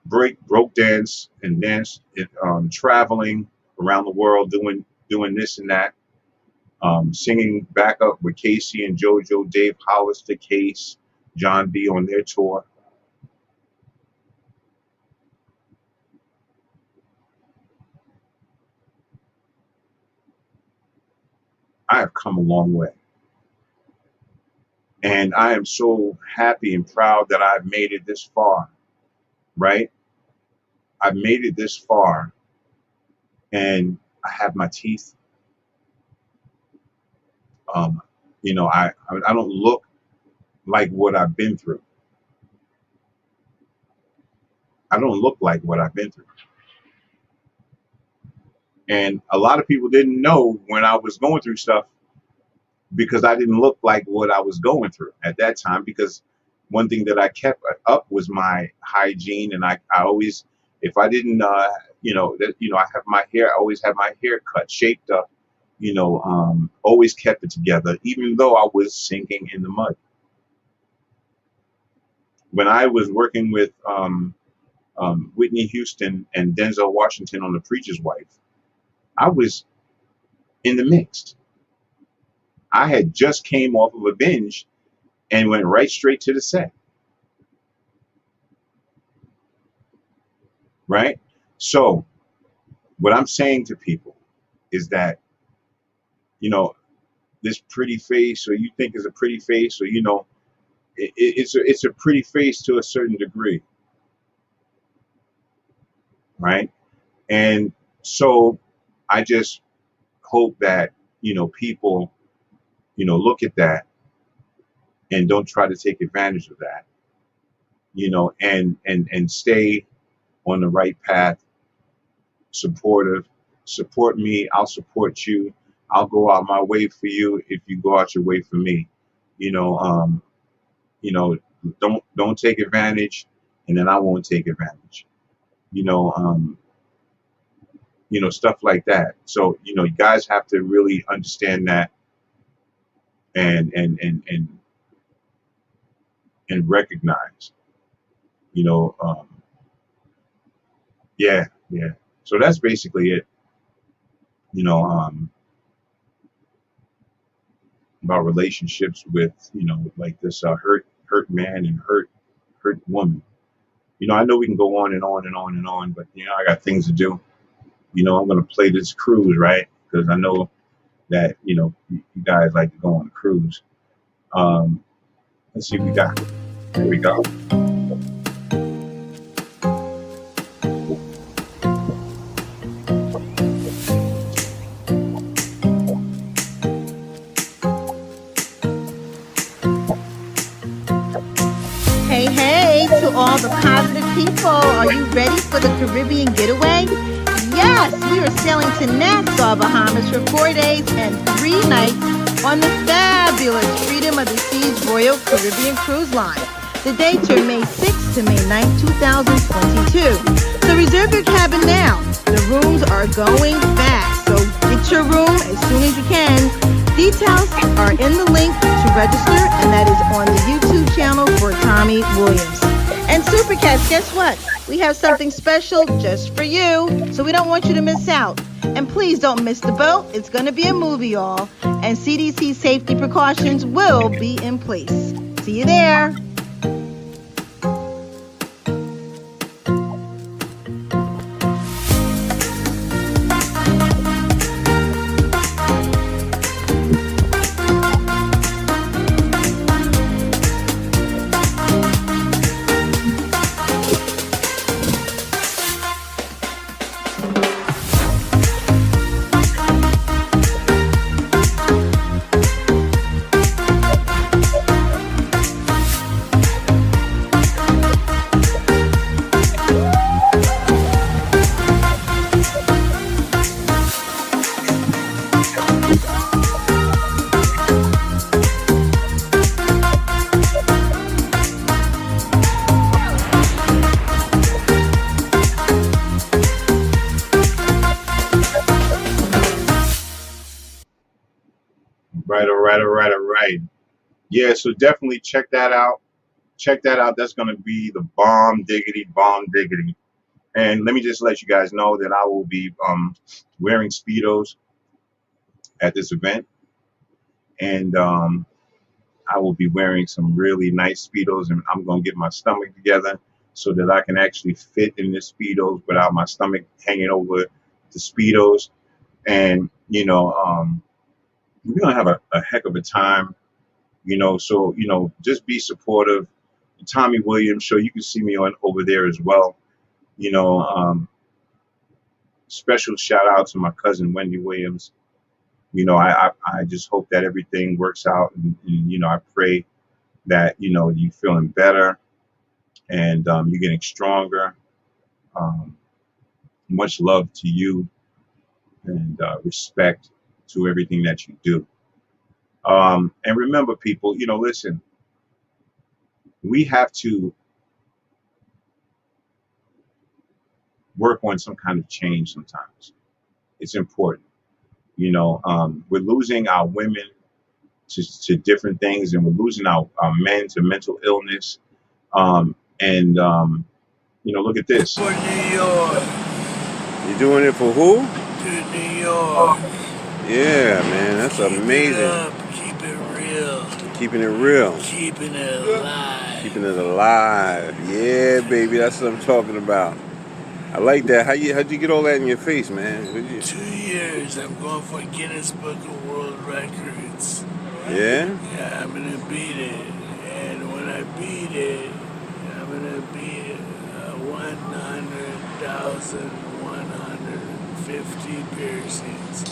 Broke dance and dance, traveling around the world, doing this and that, singing backup with Casey and JoJo, Dave Hollister, Case, John B on their tour. I have come a long way. And I am so happy and proud that I've made it this far, right? I've made it this far, and I have my teeth. I don't look like what I've been through. I don't look like what I've been through. And a lot of people didn't know when I was going through stuff because I didn't look like what I was going through at that time. Because one thing that I kept up was my hygiene, and I always, if I didn't, I have my hair, I always had my hair cut, shaped up, always kept it together, even though I was sinking in the mud. When I was working with Whitney Houston and Denzel Washington on The Preacher's Wife, I was in the mix. I had just came off of a binge and went right straight to the set. Right? So what I'm saying to people is that, this pretty face, or you think is a pretty face, or, it's a pretty face to a certain degree. Right? And so I just hope that, people, look at that and don't try to take advantage of that, and stay on the right path, supportive, support me, I'll support you, I'll go out my way for you if you go out your way for me. You know, um, don't take advantage, and then I won't take advantage. You know, um, stuff like that. So, you guys have to really understand that and and recognize, you know, um, yeah, yeah. So that's basically it, you know, um, about relationships with, like this hurt man and hurt woman. I know we can go on and on and on and on, but I got things to do. I'm gonna play this cruise, right? Because I know that you guys like to go on a cruise. Um, let's see what we got. There we go. Hey, hey, to all the positive people, are you ready for the Caribbean getaway? Yes, we are sailing to Nassau, Bahamas for 4 days and 3 nights on the fabulous Freedom of the Seas Royal Caribbean Cruise Line. The dates are May 6th to May 9th, 2022. So reserve your cabin now. The rooms are going fast, so get your room as soon as you can. Details are in the link to register, and that is on the YouTube channel for Tommy Williams. And Super Cats, guess what? We have something special just for you, so we don't want you to miss out. And please don't miss the boat. It's going to be a movie, y'all. And CDC safety precautions will be in place. See you there. All right. Yeah, so definitely check that out. Check that out. That's going to be the bomb diggity. And let me just let you guys know that I will be wearing Speedos at this event. And I will be wearing some really nice Speedos. And I'm going to get my stomach together so that I can actually fit in the Speedos without my stomach hanging over the Speedos. And, we're going to have a heck of a time. So just be supportive. The Tommy Williams show, you can see me on over there as well. you know Special shout out to my cousin Wendy Williams. I just hope that everything works out, and I pray that you're feeling better, and you're getting stronger, much love to you and respect to everything that you do. And remember, people, listen, we have to work on some kind of change sometimes. It's important. We're losing our women to different things, and we're losing our men to mental illness. And look at this. For New York, You doing it for who? to New York. Yeah, man, that's Keep it amazing. up, keep it real, Keeping it real. keeping it alive. Keeping it alive. Yeah, baby, that's what I'm talking about. I like that. How'd you get all that in your face, man? 2 years, I'm going for Guinness Book of World Records. Yeah? Yeah, I'm gonna beat it. And when I beat it, I'm gonna beat 100,150 piercings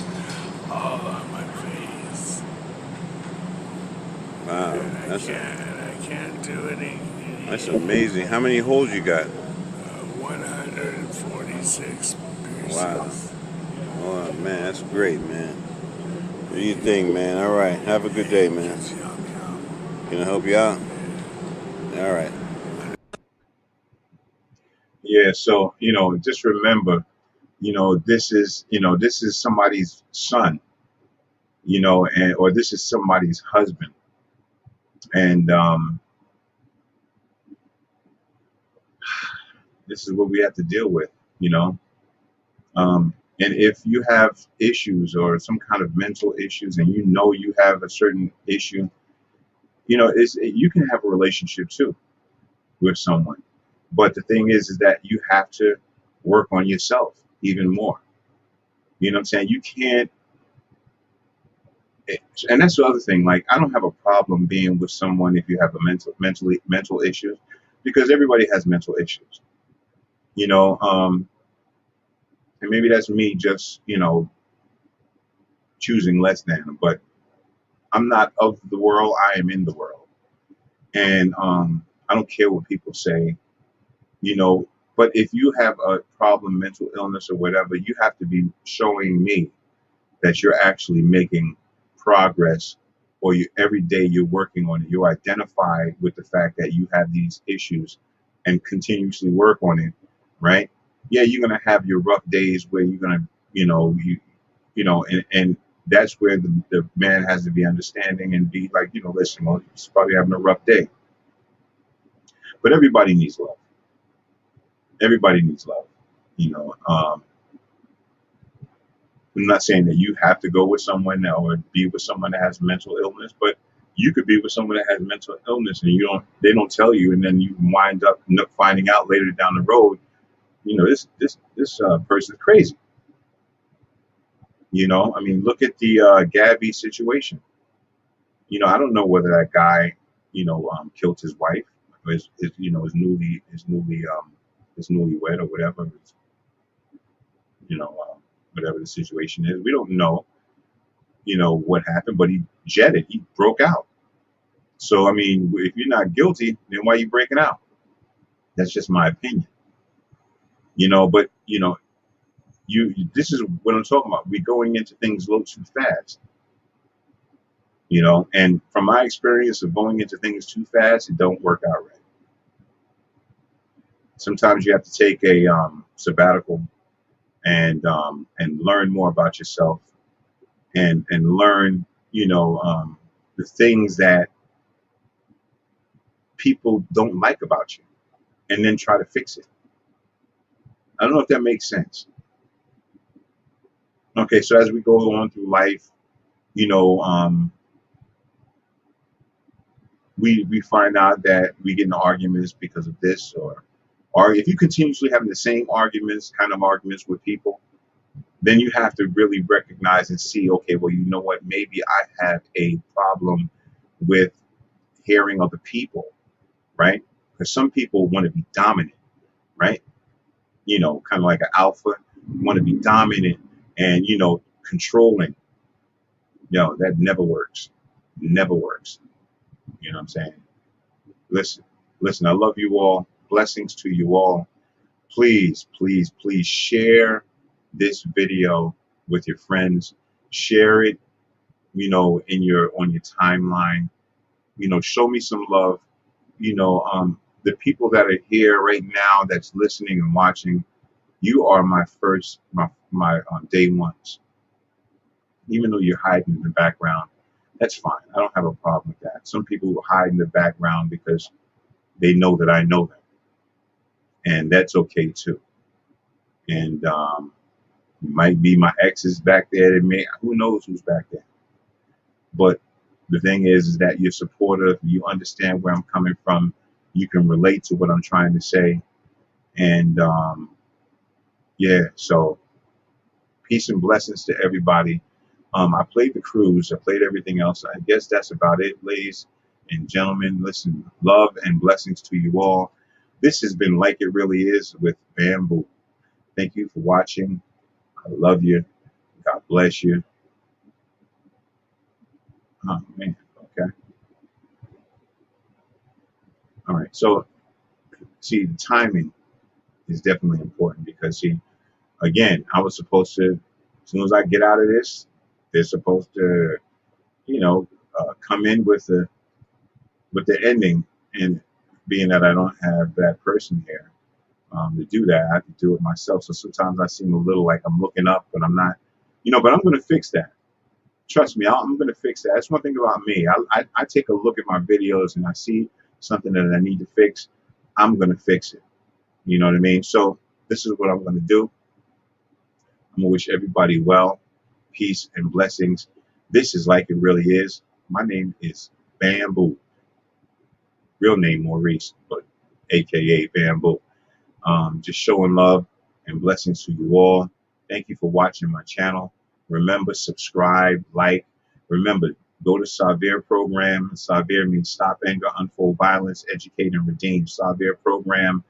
all on my face. Wow, And I can't do any. that's amazing. How many holes you got? 146 piercings. Wow. Oh, man, that's great, man. Do you think, man? All right. Have a good day, man. Can I help you out? All right. Yeah, so just remember, this is somebody's son, or this is somebody's husband, and this is what we have to deal with, and if you have issues or some kind of mental issues, and you have a certain issue, you can have a relationship too with someone. But the thing is that you have to work on yourself even more. You know what I'm saying? You can't, and that's the other thing. Like, I don't have a problem being with someone if you have a mental issues, because everybody has mental issues. And maybe that's me just choosing less than. But I'm not of the world. I am in the world, and I don't care what people say. But if you have a problem, mental illness or whatever, you have to be showing me that you're actually making progress, or every day you're working on it. You identify with the fact that you have these issues and continuously work on it, right? Yeah, you're gonna have your rough days where you're gonna, and that's where the man has to be understanding and be like, listen, well, he's probably having a rough day, but everybody needs love. Everybody needs love. I'm not saying that you have to go with someone or be with someone that has mental illness, but you could be with someone that has mental illness and they don't tell you, and then you wind up finding out later down the road, this person is crazy. I mean, look at the Gabby situation. I don't know whether that guy, killed his wife, or his newlywed or whatever, whatever the situation is. We don't know, what happened, but he jetted, he broke out. So, I mean, if you're not guilty, then why are you breaking out? That's just my opinion. But this is what I'm talking about. We're going into things a little too fast. And from my experience of going into things too fast, it don't work out right. Sometimes you have to take a sabbatical and learn more about yourself and learn, the things that people don't like about you, and then try to fix it. I don't know if that makes sense. Okay, so as we go on through life, we find out that we get in arguments because of this, or if you continuously having the same kind of arguments with people, then you have to really recognize and see, okay, well, you know what, maybe I have a problem with hearing other people, right? Because some people want to be dominant, right? Kind of like an alpha, want to be dominant and, controlling. That never works. Never works. You know what I'm saying? Listen, I love you all. Blessings to you all. Please, please, please share this video with your friends. Share it, in your on your timeline. Show me some love. The people that are here right now that's listening and watching, you are my day ones. Even though you're hiding in the background, that's fine. I don't have a problem with that. Some people will hide in the background because they know that I know them, and that's okay too. And might be my exes back there. Who knows who's back there? But the thing is that you're supportive. You understand where I'm coming from. You can relate to what I'm trying to say. And yeah, so peace and blessings to everybody. I played the cruise. I played everything else. I guess that's about it, ladies and gentlemen. Listen, love and blessings to you all. This has been Like It Really Is with Bamboo. Thank you for watching. I love you. God bless you. Oh, man. Okay. All right. So, see, the timing is definitely important because, see, again, I was supposed to, as soon as I get out of this, they're supposed to, come in with the ending. And being that I don't have that person here to do that, I have to do it myself. So sometimes I seem a little like I'm looking up, but I'm not, but I'm going to fix that. Trust me, I'm going to fix that. That's one thing about me. I take a look at my videos and I see something that I need to fix. I'm going to fix it. You know what I mean? So this is what I'm going to do. I'm going to wish everybody well, peace, and blessings. This is Like It Really Is. My name is Bamboo. Real name Maurice, but AKA Bamboo. Just showing love and blessings to you all. Thank you for watching my channel. Remember, subscribe, like. Remember, go to Savir program. Savir means Stop Anger, Unfold Violence, Educate and Redeem. Savir program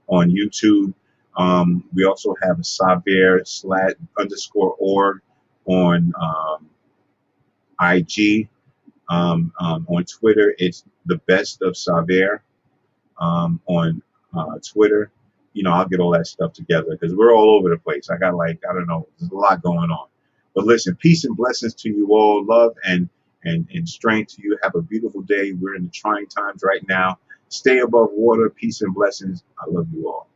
on YouTube. We also have a Savir_org on IG. On Twitter, it's the best of Savir. On Twitter, I'll get all that stuff together because we're all over the place. I got I don't know, there's a lot going on. But listen, peace and blessings to you all. Love and strength to you. Have a beautiful day. We're in the trying times right now. Stay above water. Peace and blessings. I love you all.